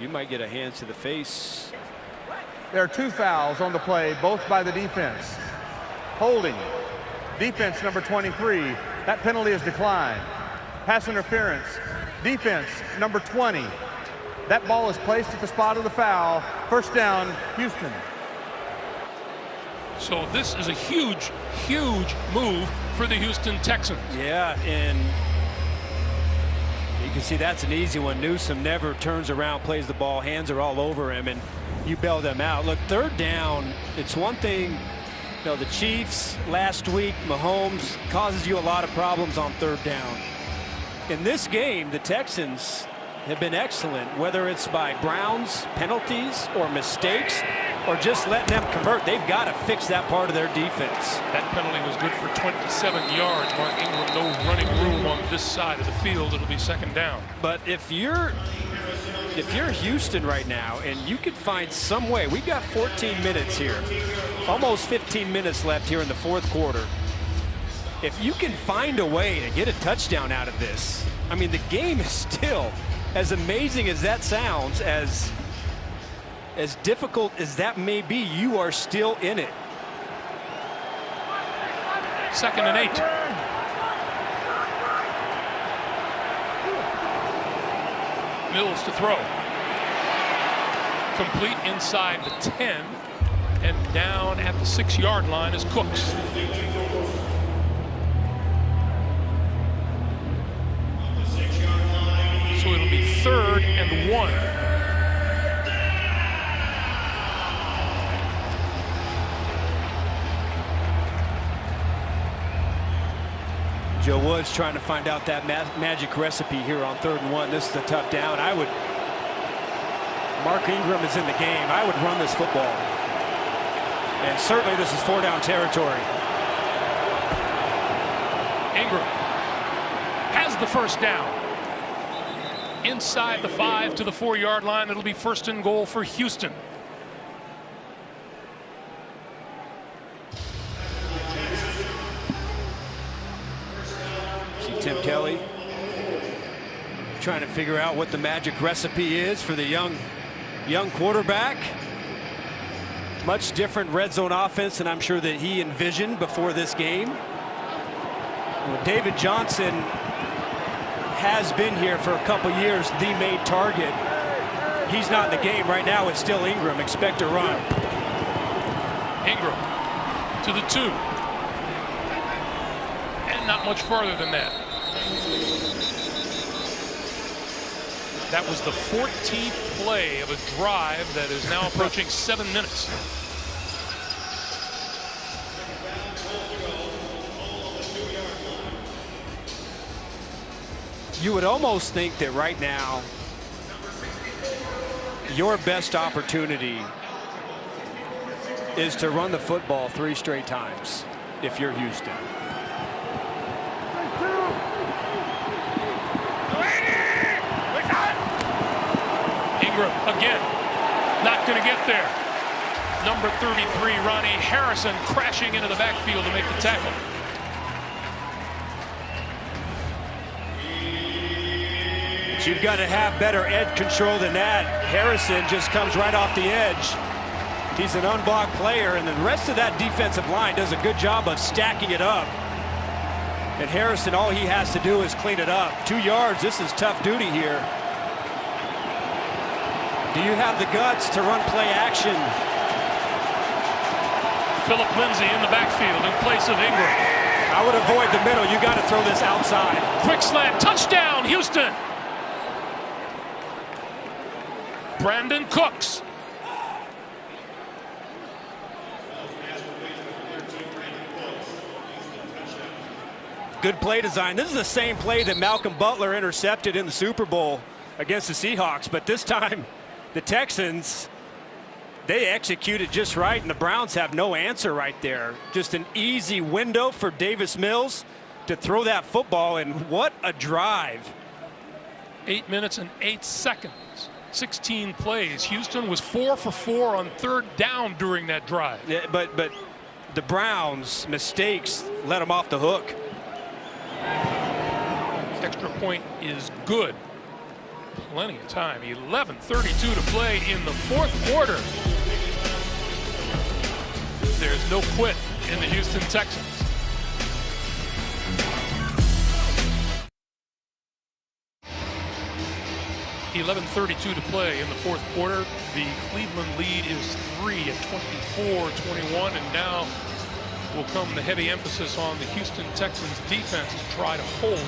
You might get a hands to the face. There are 2 fouls on the play, both by the defense. Holding, defense number 23. That penalty is declined. Pass interference, defense number 20. That ball is placed at the spot of the foul. First down, Houston. So this is a huge, huge move for the Houston Texans. Yeah, and you can see that's an easy one. Newsome never turns around, plays the ball, hands are all over him, and you bail them out. Look, 3rd down, it's one thing, you know, the Chiefs last week, Mahomes causes you a lot of problems on 3rd down. In this game, the Texans have been excellent, whether it's by Browns, penalties, or mistakes, or just letting them convert. They've got to fix that part of their defense. That penalty was good for 27 yards. Mark Ingram, no running room on this side of the field. It'll be 2nd down. But if you're Houston right now and you could find some way, we've got 14 minutes here, almost 15 minutes left here in the 4th quarter. If you can find a way to get a touchdown out of this, I mean, the game is still, as amazing as that sounds, as difficult as that may be, you are still in it. 2nd and 8. Mills to throw. Complete inside the 10, and down at the 6-yard line is Cooks. So it'll be 3rd and 1. Joe Woods trying to find out that magic recipe here on 3rd and 1. This is a tough down. Mark Ingram is in the game. I would run this football. And certainly this is 4-down territory. Ingram has the first down. Inside the 5 to the 4-yard line. It'll be 1st and goal for Houston. Tim Kelly trying to figure out what the magic recipe is for the young quarterback. Much different red zone offense than I'm sure that he envisioned before this game. Well, David Johnson has been here for a couple years, the main target. He's not in the game right now. It's still Ingram. Expect a run. Ingram to the 2. And not much farther than that. That was the 14th play of a drive that is now approaching 7 minutes. You would almost think that right now your best opportunity is to run the football 3 straight times if you're Houston. Ingram again, not going to get there. Number 33, Ronnie Harrison, crashing into the backfield to make the tackle. But you've got to have better edge control than that. Harrison just comes right off the edge. He's an unblocked player, and the rest of that defensive line does a good job of stacking it up. And Harrison, all he has to do is clean it up. 2 yards, this is tough duty here. Do you have the guts to run play action? Philip Lindsay in the backfield in place of Ingram. I would avoid the middle. You got to throw this outside. Quick slant, touchdown, Houston. Brandon Cooks. Good play design. This is the same play that Malcolm Butler intercepted in the Super Bowl against the Seahawks, but this time the Texans, they executed just right, and the Browns have no answer right there. Just an easy window for Davis Mills to throw that football, and what a drive. 8 minutes and 8 seconds. 16 plays. Houston was 4 for 4 on 3rd down during that drive. Yeah, but the Browns' mistakes let them off the hook. Extra point is good. Plenty of time. 11:32 to play in the 4th quarter. There's no quit in the Houston Texans. .11:32 to play in the 4th quarter. The Cleveland lead is 3 at 24-21, and now will come the heavy emphasis on the Houston Texans defense to try to hold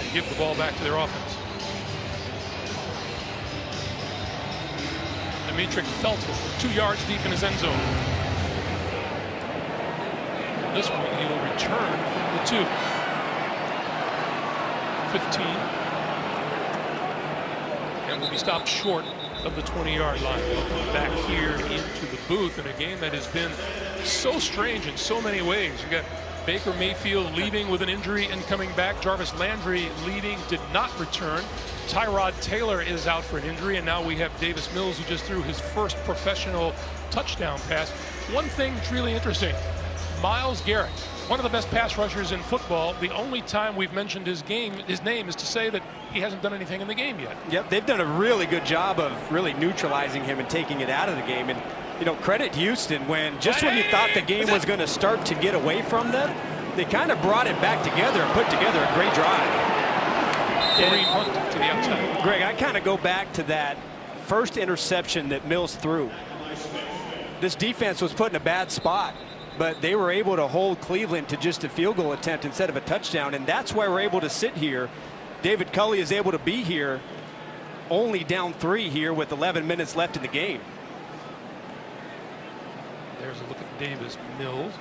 and give the ball back to their offense. Dominique Felton, 2 yards deep in his end zone. And this one he will return from the 2. 15. And will be stopped short of the 20-yard line. Welcome back here into the booth in a game that has been so strange in so many ways. You got Baker Mayfield leaving with an injury and coming back. Jarvis Landry leaving, did not return. Tyrod Taylor is out for an injury, and now we have Davis Mills, who just threw his first professional touchdown pass. One thing that's really interesting, Myles Garrett, one of the best pass rushers in football. The only time we've mentioned his name is to say that he hasn't done anything in the game yet. Yep, they've done a really good job of really neutralizing him and taking it out of the game. And, you know, credit Houston, when you thought the game was going to start to get away from them, they kind of brought it back together and put together a great drive. Kareem Hunt to the outside. Greg, I kind of go back to that first interception that Mills threw. This defense was put in a bad spot, but they were able to hold Cleveland to just a field goal attempt instead of a touchdown, and that's why we're able to sit here. David Culley is able to be here, only down 3 here with 11 minutes left in the game. There's a look at Davis Mills.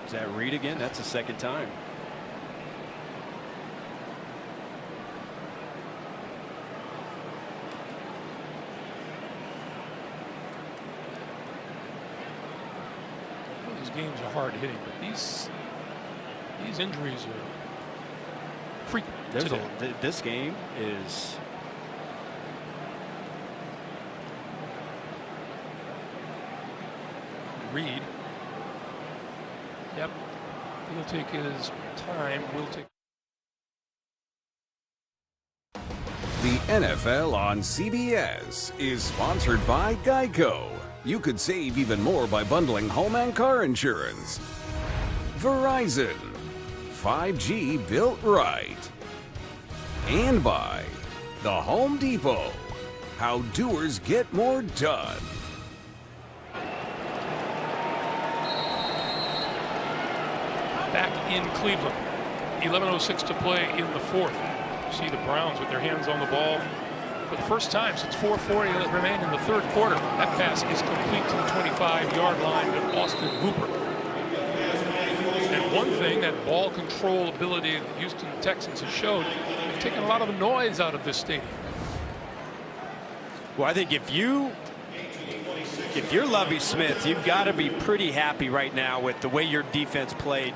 Is that Reed again? That's the 2nd time. These games are hard hitting, but these injuries are frequent. This game is Reed. Yep. He'll take his time. We'll take. The NFL on CBS is sponsored by Geico. You could save even more by bundling home and car insurance. Verizon, 5G built right. And by The Home Depot, how doers get more done. Back in Cleveland, 11:06 to play in the fourth. See the Browns with their hands on the ball for the first time since 4:40 remained in the third quarter. That pass is complete to the 25-yard line to Austin Hooper. And one thing that ball control ability of the Houston Texans has showed, they've taken a lot of the noise out of this stadium. Well, I think if you're Lovie Smith, you've got to be pretty happy right now with the way your defense played.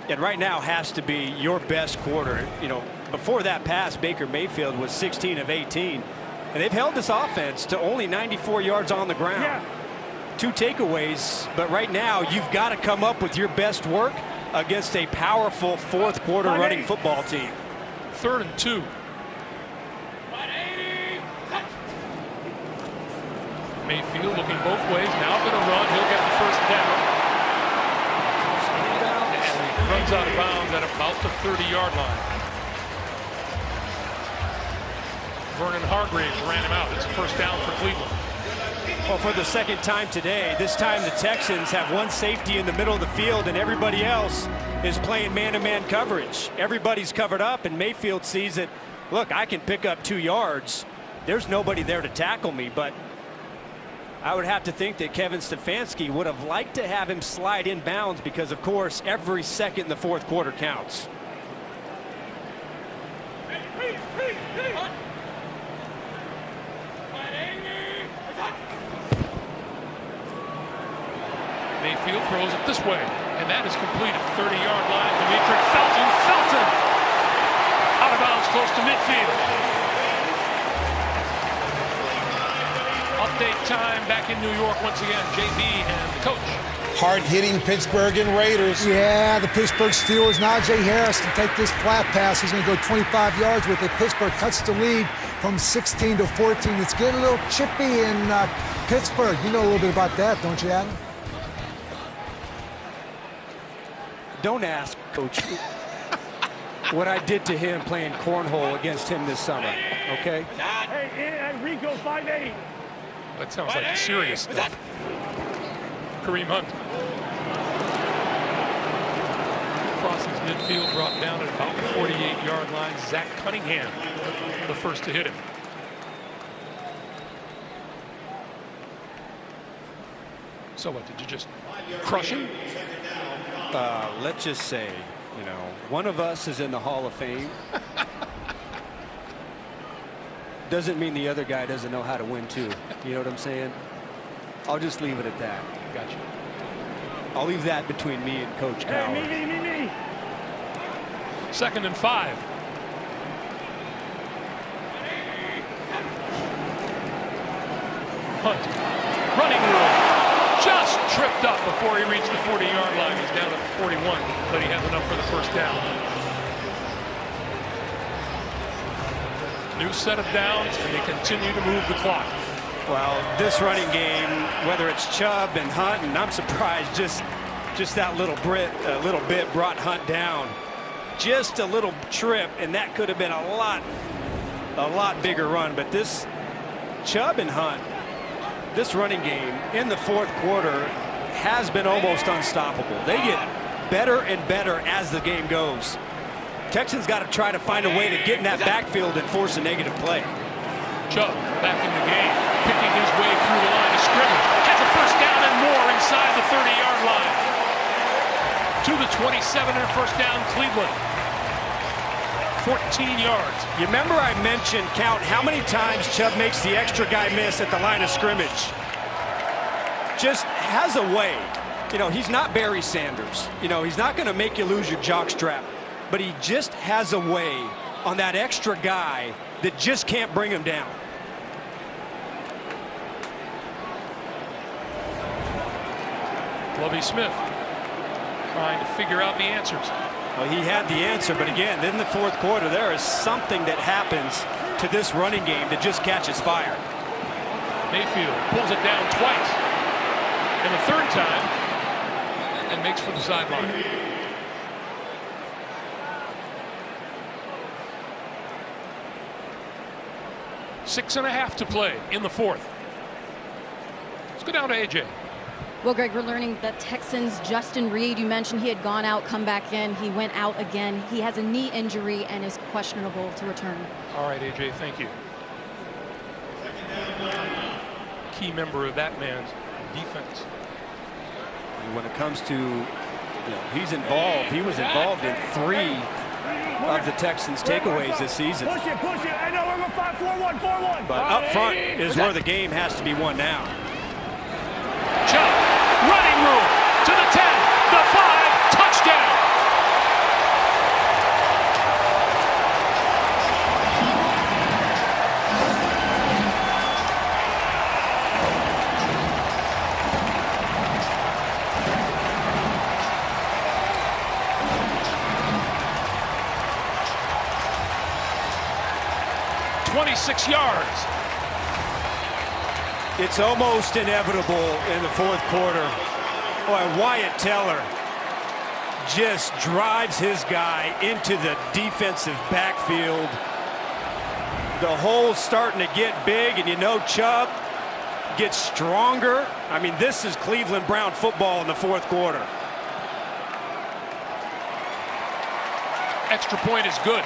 And right now has to be your best quarter. You know, before that pass, Baker Mayfield was 16 of 18. And they've held this offense to only 94 yards on the ground. Yeah. 2 takeaways, but right now you've got to come up with your best work against a powerful fourth quarter running football team. 3rd and 2. Mayfield looking both ways, now going to run, he'll get the first down. And he runs out of bounds at about the 30-yard line. Vernon Hargreaves ran him out. It's a first down for Cleveland. Well, for the second time today, this time the Texans have one safety in the middle of the field and everybody else is playing man-to-man coverage. Everybody's covered up and Mayfield sees it. Look, I can pick up 2 yards. There's nobody there to tackle me, but I would have to think that Kevin Stefanski would have liked to have him slide in bounds because, of course, every second in the fourth quarter counts. Mayfield throws it this way, and that is complete at the 30-yard line. Dominique Felton out of bounds close to midfield. Update time back in New York once again. JB and the coach. Hard-hitting Pittsburgh and Raiders. Yeah, the Pittsburgh Steelers. Najee Harris to take this flat pass. He's going to go 25 yards with it. Pittsburgh cuts the lead from 16 to 14. It's getting a little chippy in Pittsburgh. You know a little bit about that, don't you, Adam? Don't ask, Coach, what I did to him playing cornhole against him this summer, okay? Hey, Rico, 5'8". That sounds like serious stuff. Kareem Hunt. Crosses midfield, brought down at about the 48-yard line. Zach Cunningham, the first to hit him. So what, did you just crush him? Let's just say, you know, one of us is in the Hall of Fame. Doesn't mean the other guy doesn't know how to win too. You know what I'm saying? I'll just leave it at that. Gotcha. I'll leave that between me and Coach Coward. Hey, me. 2nd and 5. Hunt, running room. Just tripped up before he reached the 40-yard line. He's down at the 41, but he has enough for the first down. New set of downs, and they continue to move the clock. Well, this running game, whether it's Chubb and Hunt, and I'm surprised just that little bit brought Hunt down. Just a little trip, and that could have been a lot bigger run. But this Chubb and Hunt, this running game in the fourth quarter has been almost unstoppable. They get better and better as the game goes. Texans got to try to find a way to get in that backfield and force a negative play. Chubb back in the game, picking his way through the line of scrimmage. Has a first down and more inside the 30-yard line. To the 27 and a first down, Cleveland. 14 yards. You remember I mentioned, count how many times Chubb makes the extra guy miss at the line of scrimmage. Just has a way. You know, he's not Barry Sanders. You know, he's not going to make you lose your jockstrap. But he just has a way on that extra guy that just can't bring him down. Lovie Smith trying to figure out the answers. Well, he had the answer, but again, in the fourth quarter, there is something that happens to this running game that just catches fire. Mayfield pulls it down twice, and the third time, and makes for the sideline. Six and a half to play in the fourth. Let's go down to AJ. Well, Greg, we're learning that Texans Justin Reed, you mentioned he had gone out, come back in. He went out again. He has a knee injury and is questionable to return. All right, AJ, thank you. Key member of that man's defense. And when it comes to, he's involved. He was involved in 3 of the Texans' takeaways this season. Push it. I know we're going 5-4-1, 4-1. But up front is where the game has to be won now. Chubb, running room to the 10, the 5, touchdown. .26 yards. It's almost inevitable in the fourth quarter. Boy, Wyatt Teller just drives his guy into the defensive backfield. The hole's starting to get big, and Chubb gets stronger. I mean, this is Cleveland Brown football in the fourth quarter. Extra point is good.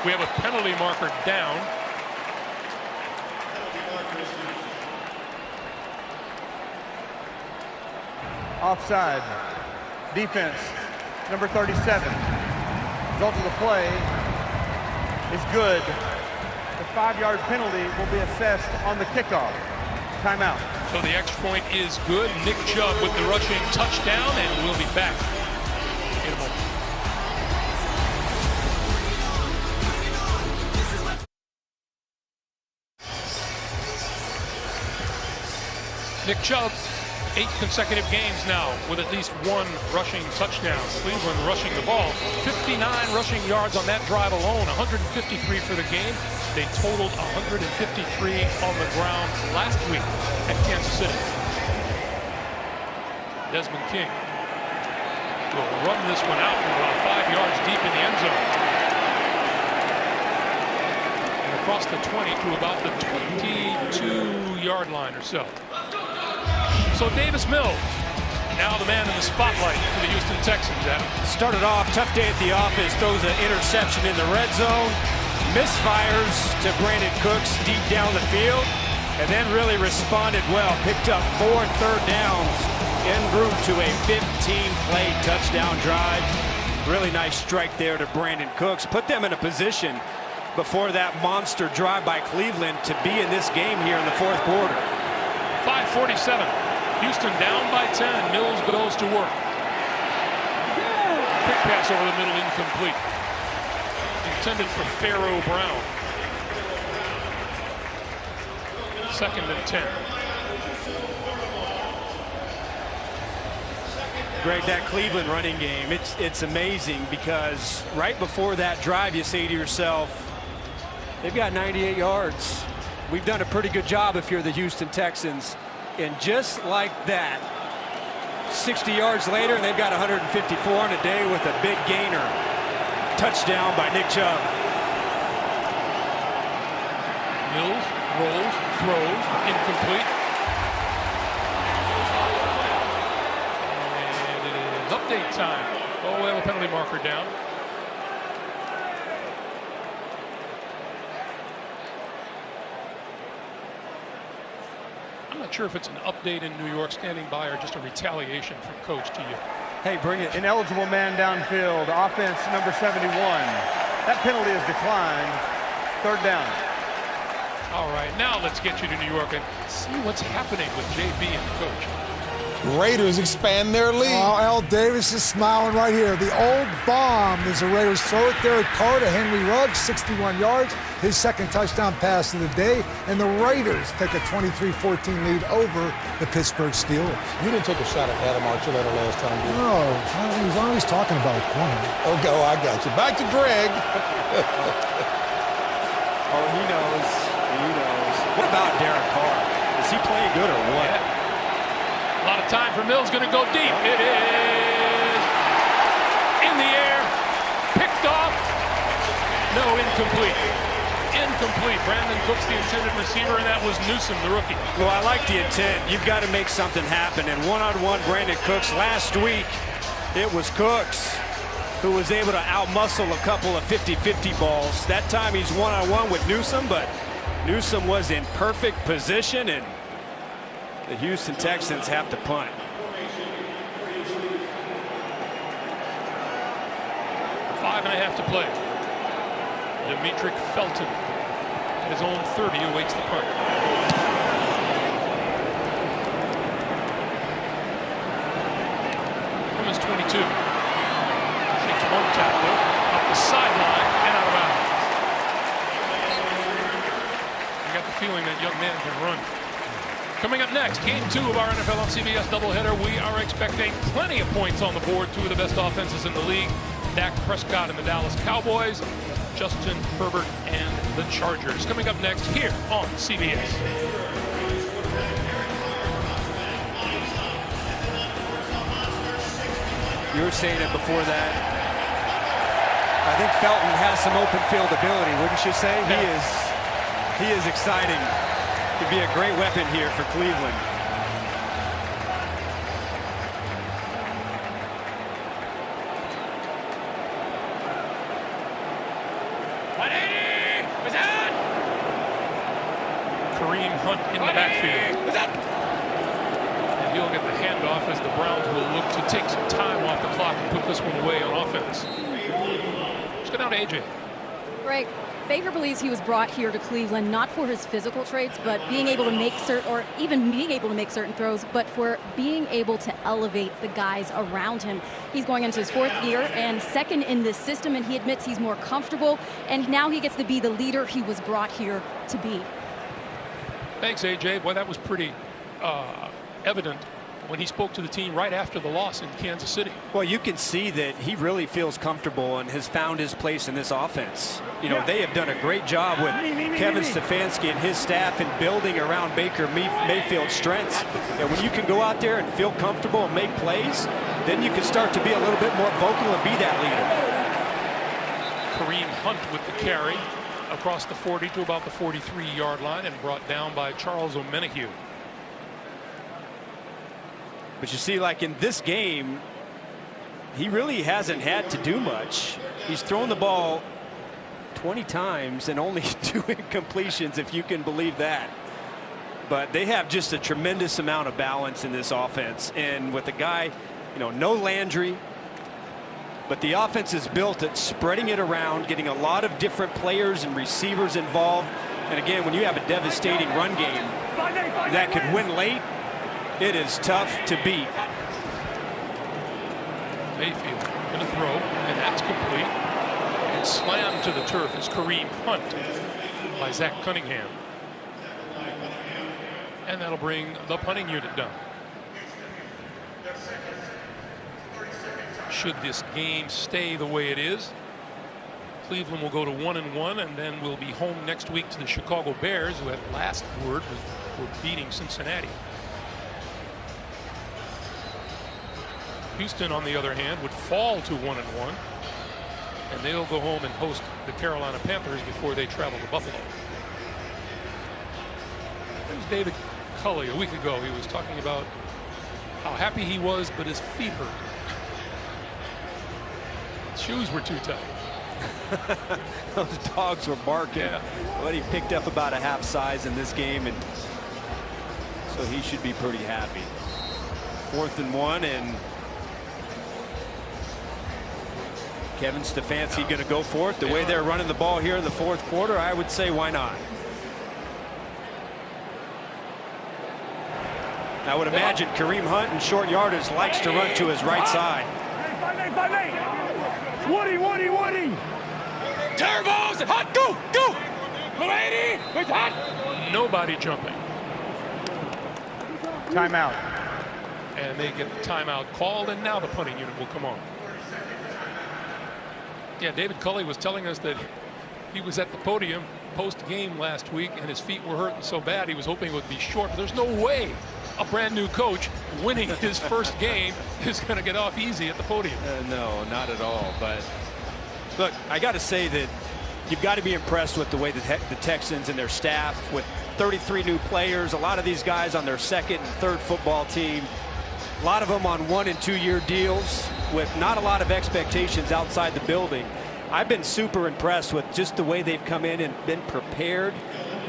We have a penalty marker down. Offside. Defense, number 37. Result of the play is good. The 5-yard penalty will be assessed on the kickoff. Timeout. So the extra point is good. Nick Chubb with the rushing touchdown, and we'll be back in a moment. Nick Chubb, 8 consecutive games now with at least 1 rushing touchdown. Cleveland rushing the ball. 59 rushing yards on that drive alone. 153 for the game. They totaled 153 on the ground last week at Kansas City. Desmond King will run this one out from about 5 yards deep in the end zone. And across the 20 to about the 22-yard line or so. So Davis Mills, now the man in the spotlight for the Houston Texans. Adam. Started off, tough day at the office, throws an interception in the red zone, misfires to Brandon Cooks deep down the field, and then really responded well. Picked up 4 third downs en route to a 15-play touchdown drive. Really nice strike there to Brandon Cooks. Put them in a position before that monster drive by Cleveland to be in this game here in the fourth quarter. 5:47. Houston down by 10. Mills goes to work. Quick pass over the middle, incomplete. Intended for Pharaoh Brown. 2nd and 10. Greg, that Cleveland running game, it's amazing because right before that drive, you say to yourself, they've got 98 yards. We've done a pretty good job if you're the Houston Texans. And just like that, 60 yards later, and they've got 154 on a day with a big gainer. Touchdown by Nick Chubb. Mills rolls, throws, incomplete. And it is update time. Oh, we have a penalty marker down. I'm not sure if it's an update in New York standing by or just a retaliation from coach to you. Hey, bring it. Ineligible man downfield. Offense number 71. That penalty is declined. 3rd down. All right, now let's get you to New York and see what's happening with JB and the coach. Raiders expand their lead. Oh, Al Davis is smiling right here. The old bomb as the Raiders throw it there at Carr to Henry Ruggs, 61 yards, his second touchdown pass of the day, and the Raiders take a 23-14 lead over the Pittsburgh Steelers. You didn't take a shot at Adam Archuleta last time, did you? No, he was always talking about a corner. Okay, oh, I got you. Back to Greg. Oh, he knows. He knows. What about Derek Carr? Is he playing good or what? Yeah. A lot of time for Mills, going to go deep. It is in the air, picked off. No, incomplete. Incomplete. Brandon Cooks, the intended receiver, and that was Newsom, the rookie. Well, I like the intent. You've got to make something happen. And one-on-one Brandon Cooks last week, it was Cooks who was able to outmuscle a couple of 50-50 balls. That time he's one-on-one with Newsom, but Newsom was in perfect position, and the Houston Texans have to punt. Five and a half to play. Dominique Felton at his own 30 awaits the punt. From his 22. Shakes one tackle up the sideline and out of bounds. I got the feeling that young man can run. Coming up next, game 2 of our NFL on CBS doubleheader. We are expecting plenty of points on the board. Two of the best offenses in the league. Dak Prescott and the Dallas Cowboys. Justin Herbert and the Chargers. Coming up next here on CBS. You were saying it before that. I think Felton has some open field ability, wouldn't you say? Yeah. He is exciting. Could be a great weapon here for Cleveland. Kareem Hunt in the backfield. And he'll get the handoff as the Browns will look to take some time off the clock and put this one away on offense. Let's go down to AJ. Right. Baker believes he was brought here to Cleveland not for his physical traits, but being able to make certain throws, but for being able to elevate the guys around him. He's going into his 4th year and second in this system, and he admits he's more comfortable, and now he gets to be the leader he was brought here to be. Thanks, AJ. Boy, that was pretty evident when he spoke to the team right after the loss in Kansas City. Well, you can see that he really feels comfortable and has found his place in this offense. You know, they have done a great job with Kevin Stefanski and his staff in building around Baker Mayfield's strengths. And when you can go out there and feel comfortable and make plays, then you can start to be a little bit more vocal and be that leader. Kareem Hunt with the carry across the 40 to about the 43-yard line and brought down by Charles Omenihu. But you see, like in this game, he really hasn't had to do much. He's thrown the ball 20 times and only 2 incompletions, if you can believe that. But they have just a tremendous amount of balance in this offense. And with the guy, you know, no Landry, but the offense is built at spreading it around, getting a lot of different players and receivers involved. And again, when you have a devastating run game that could win late, it is tough to beat. Mayfield going to throw, and that's complete. And slammed to the turf is Kareem Hunt by Zach Cunningham. And that'll bring the punting unit down. Should this game stay the way it is, Cleveland will go to 1-1, and then we'll be home next week to the Chicago Bears, who at last word were beating Cincinnati. Houston, on the other hand, would fall to 1-1, and they'll go home and host the Carolina Panthers before they travel to Buffalo. There's David Culley a week ago. He was talking about how happy he was, but his feet hurt. Shoes were too tight. Those dogs were barking. Yeah. But he picked up about a half size in this game, and so he should be pretty happy. 4th and 1, and Kevin Stefanski going to go for it. The way they're running the ball here in the 4th quarter, I would say why not. I would imagine Kareem Hunt in short yardage likes to run to his right side. 5-8, 5-8. Woody. Turbos, hot, go. Lady, it's hot. Nobody jumping. Timeout. And they get the timeout called, and now the punting unit will come on. Yeah, David Culley was telling us that he was at the podium post-game last week, and his feet were hurting so bad he was hoping it would be short. But there's no way a brand new coach winning his first game is going to get off easy at the podium. No, not at all. But look, I got to say that you've got to be impressed with the way the Texans and their staff, with 33 new players, a lot of these guys on their second and third football team, a lot of them on 1- and 2-year deals with not a lot of expectations outside the building. I've been super impressed with just the way they've come in and been prepared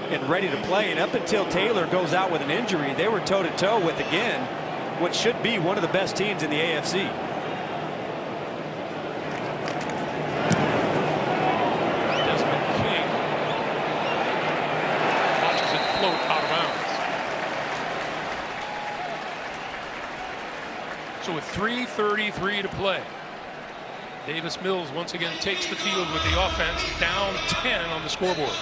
and ready to play. And up until Taylor goes out with an injury, they were toe-to-toe with, again, what should be one of the best teams in the AFC. So with 3:33 to play, Davis Mills once again takes the field with the offense, down 10 on the scoreboard.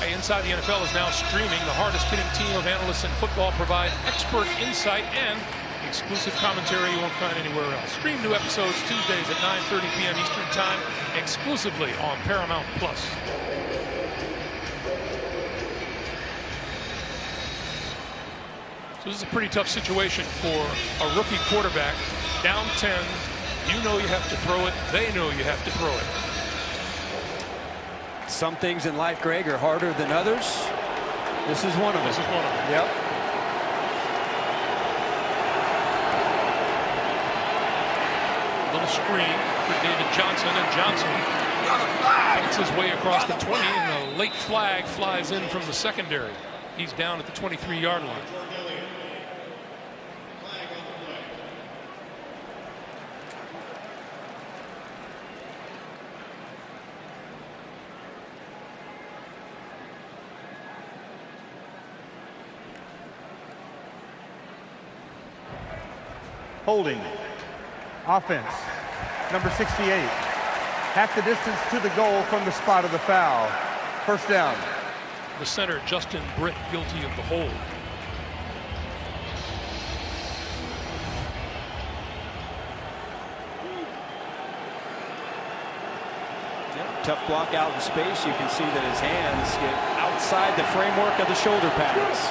Hey, Inside the NFL is now streaming. The hardest hitting team of analysts in football provide expert insight and exclusive commentary you won't find anywhere else. Stream new episodes Tuesdays at 9:30 p.m. Eastern Time exclusively on Paramount+. So this is a pretty tough situation for a rookie quarterback. Down 10, you know you have to throw it. They know you have to throw it. Some things in life, Greg, are harder than others. This is one of them. This is one of them. Yep. Little screen for David Johnson, and Johnson fights his way across the 20, and a late flag flies in from the secondary. He's down at the 23-yard line. Holding. Offense. Number 68. Half the distance to the goal from the spot of the foul. First down. The center, Justin Britt, guilty of the hold. Tough block out in space. You can see that his hands get outside the framework of the shoulder pads.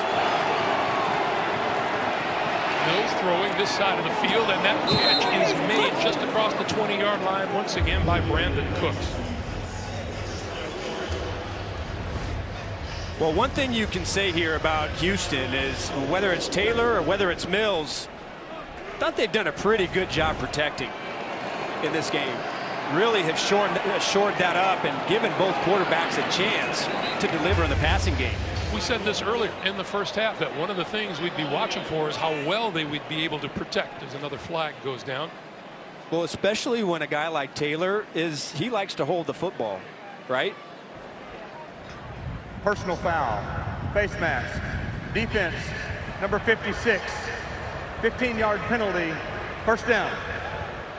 Mills throwing this side of the field, and that catch is made just across the 20-yard line once again by Brandon Cooks. Well, one thing you can say here about Houston is whether it's Taylor or whether it's Mills, I thought they've done a pretty good job protecting in this game. Really have shored that up and given both quarterbacks a chance to deliver in the passing game. We said this earlier in the first half that one of the things we'd be watching for is how well they would be able to protect as another flag goes down. Well, especially when a guy like Taylor he likes to hold the football, right? Personal foul. Face mask. Defense. Number 56. 15-yard penalty. First down.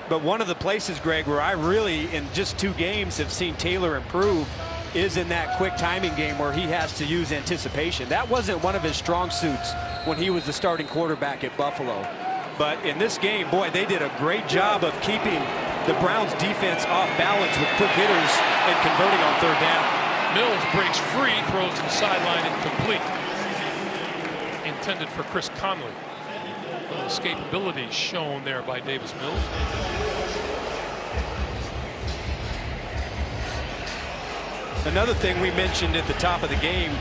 But one of the places, Greg, where I really, in just 2 games, have seen Taylor improve is in that quick timing game where he has to use anticipation. That wasn't one of his strong suits when he was the starting quarterback at Buffalo. But in this game, boy, they did a great job of keeping the Browns defense off balance with quick hitters and converting on third down. Mills breaks free, throws to the sideline, incomplete. Intended for Chris Conley. A little escapability shown there by Davis Mills. Another thing we mentioned at the top of the game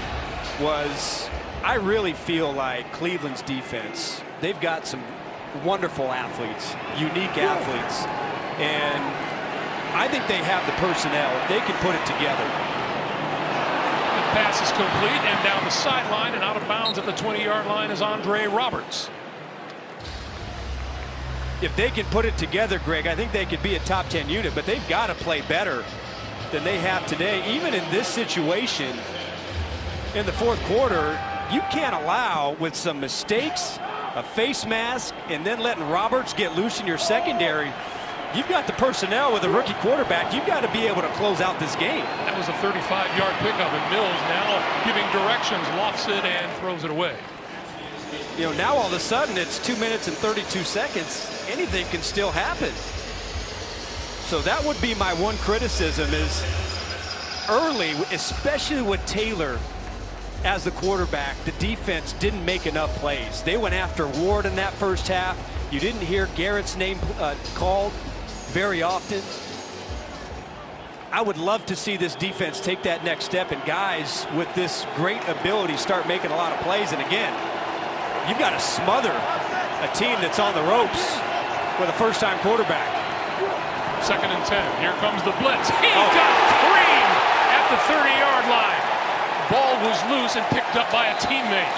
was I really feel like Cleveland's defense, they've got some wonderful athletes, unique athletes, and I think they have the personnel. If they can put it together. The pass is complete, and down the sideline and out of bounds at the 20-yard line is Andre Roberts. If they can put it together, Greg, I think they could be a top 10 unit, but they've got to play better than they have today. Even in this situation, in the fourth quarter, you can't allow, with some mistakes, a face mask, and then letting Roberts get loose in your secondary. You've got the personnel with a rookie quarterback. You've got to be able to close out this game. That was a 35-yard pickup, and Mills now giving directions, lofts it and throws it away. You know, now all of a sudden it's 2 minutes and 32 seconds. Anything can still happen. So that would be my one criticism is early, especially with Taylor as the quarterback, the defense didn't make enough plays. They went after Ward in that first half. You didn't hear Garrett's name called very often. I would love to see this defense take that next step, and guys with this great ability start making a lot of plays. And again, you've got to smother a team that's on the ropes with a first-time quarterback. 2nd and 10. Here comes the blitz. He got creamed at the 30-yard line. Ball was loose and picked up by a teammate.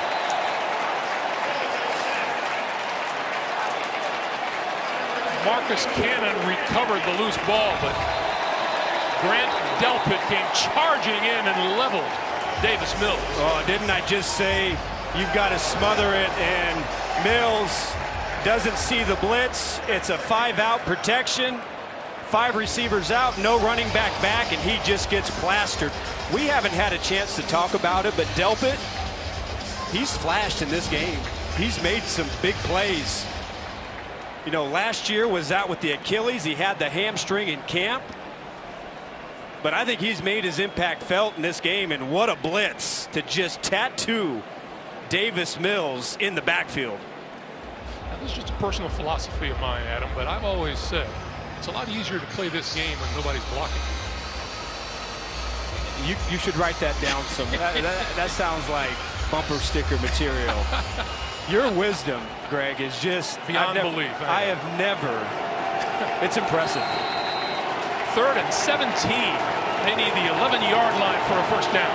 Marcus Cannon recovered the loose ball, but Grant Delpit came charging in and leveled Davis Mills. Oh, didn't I just say you've got to smother it, and Mills doesn't see the blitz. It's a 5-out protection. 5 receivers out, no running back, and he just gets plastered. We haven't had a chance to talk about it, but Delpit, he's flashed in this game. He's made some big plays. You know, last year was out with the Achilles. He had the hamstring in camp. But I think he's made his impact felt in this game, and what a blitz to just tattoo Davis Mills in the backfield. Now, this is just a personal philosophy of mine, Adam, but I've always said it's a lot easier to play this game when nobody's blocking. You should write that down somewhere. that sounds like bumper sticker material. Your wisdom, Greg, is just beyond belief. I have never. It's impressive. 3rd and 17. They need the 11-yard line for a first down.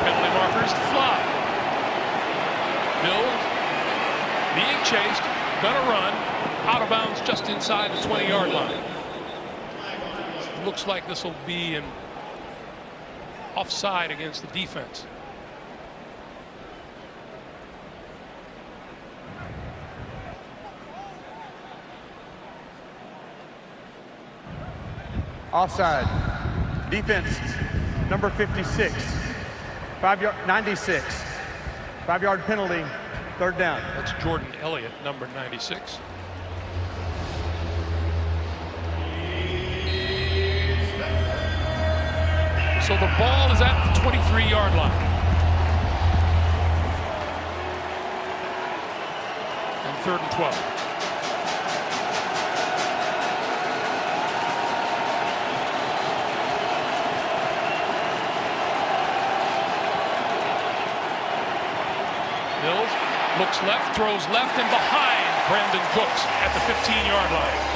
Penalty markers fly. Mills being chased, gonna run. Out of bounds just inside the 20-yard line. Looks like this will be an offside against the defense. Offside. Defense number 56. 5-yard 96. 5-yard penalty. 3rd down. That's Jordan Elliott, number 96. So the ball is at the 23-yard line. And 3rd and 12. Mills looks left, throws left and behind Brandon Cooks at the 15-yard line.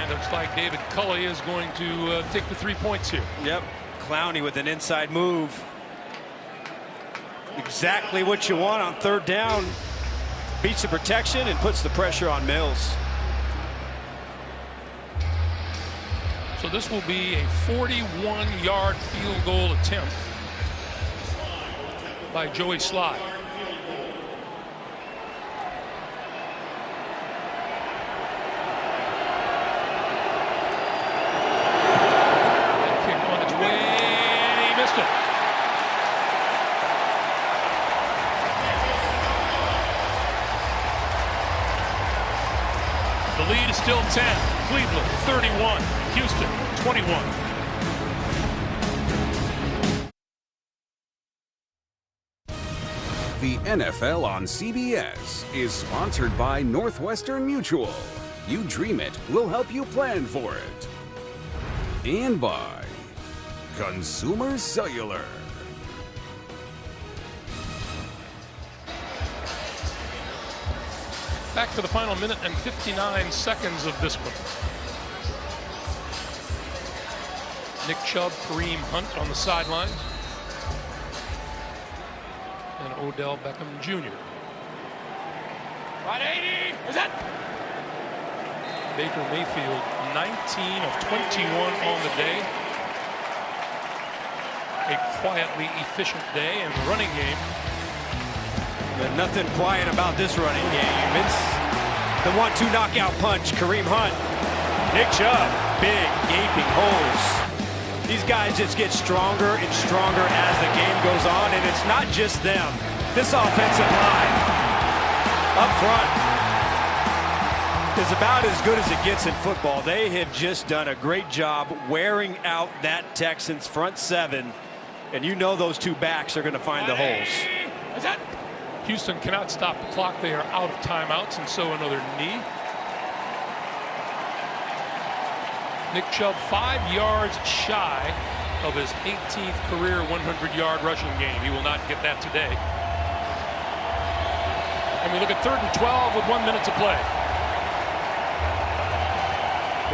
Looks like David Culley is going to take the 3 points here. Yep, Clowney with an inside move. Exactly what you want on 3rd down. Beats the protection and puts the pressure on Mills. So this will be a 41-yard field goal attempt by Joey Slye. The lead is still 10. Cleveland 31. Houston 21. The NFL on CBS is sponsored by Northwestern Mutual. You dream it, we'll help you plan for it. And by Consumer Cellular. Back for the final minute and 59 seconds of this one. Nick Chubb, Kareem Hunt on the sidelines. And Odell Beckham Jr. Right 80, is that? Baker Mayfield, 19 of 21 on the day. quietly efficient day in the running game. There's nothing quiet about this running game. It's the 1-2 knockout punch. Kareem Hunt, Nick Chubb, big gaping holes. These guys just get stronger and stronger as the game goes on, and it's not just them. This offensive line up front is about as good as it gets in football. They have just done a great job wearing out that Texans front seven, and you know those two backs are going to find the holes. Houston cannot stop the clock. They are out of timeouts, and so another knee. Nick Chubb 5 yards shy of his 18th career 100-yard rushing game. He will not get that today. And we look at 3rd and 12 with 1 minute to play.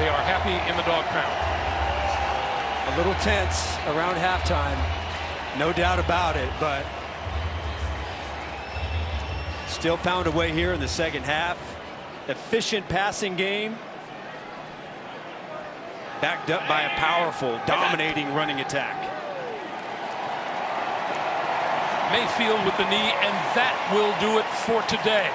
They are happy in the dog pound. A little tense around halftime, no doubt about it, but still found a way here in the second half. Efficient passing game, backed up by a powerful, dominating running attack. Mayfield with the knee, and that will do it for today.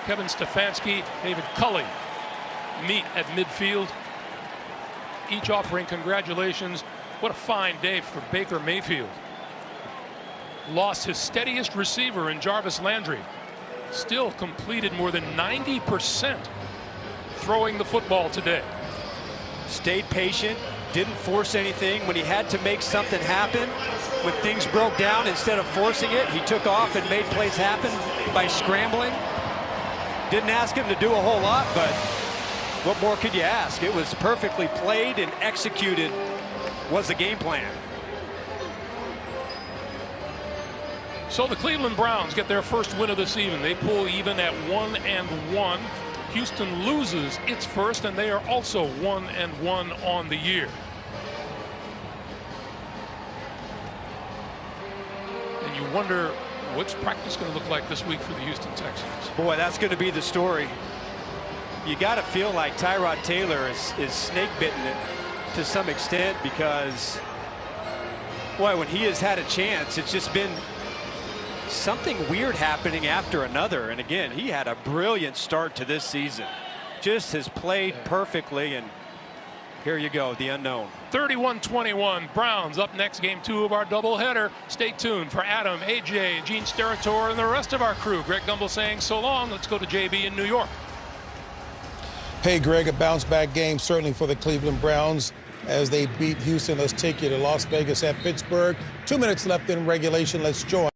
Kevin Stefanski, David Culley meet at midfield, each offering congratulations. What a fine day for Baker Mayfield. Lost his steadiest receiver in Jarvis Landry. Still completed more than 90% throwing the football today. Stayed patient, didn't force anything. When he had to make something happen, when things broke down, instead of forcing it, he took off and made plays happen by scrambling. Didn't ask him to do a whole lot, but what more could you ask? It was perfectly played and executed was the game plan. So the Cleveland Browns get their first win of the season. They pull even at 1-1. Houston loses its first, and they are also 1-1 on the year. And you wonder what's practice going to look like this week for the Houston Texans. Boy, that's going to be the story. You got to feel like Tyrod Taylor is snake bitten it to some extent, because boy, when he has had a chance, it's just been something weird happening after another. And again, he had a brilliant start to this season. Just has played perfectly, and here you go, the unknown. 31-21 Browns up next, game 2 of our doubleheader. Stay tuned for Adam, AJ, Gene Steratore, and the rest of our crew. Greg Gumbel saying so long. Let's go to JB in New York. Hey, Greg, a bounce-back game certainly for the Cleveland Browns as they beat Houston. Let's take you to Las Vegas at Pittsburgh. 2 minutes left in regulation. Let's join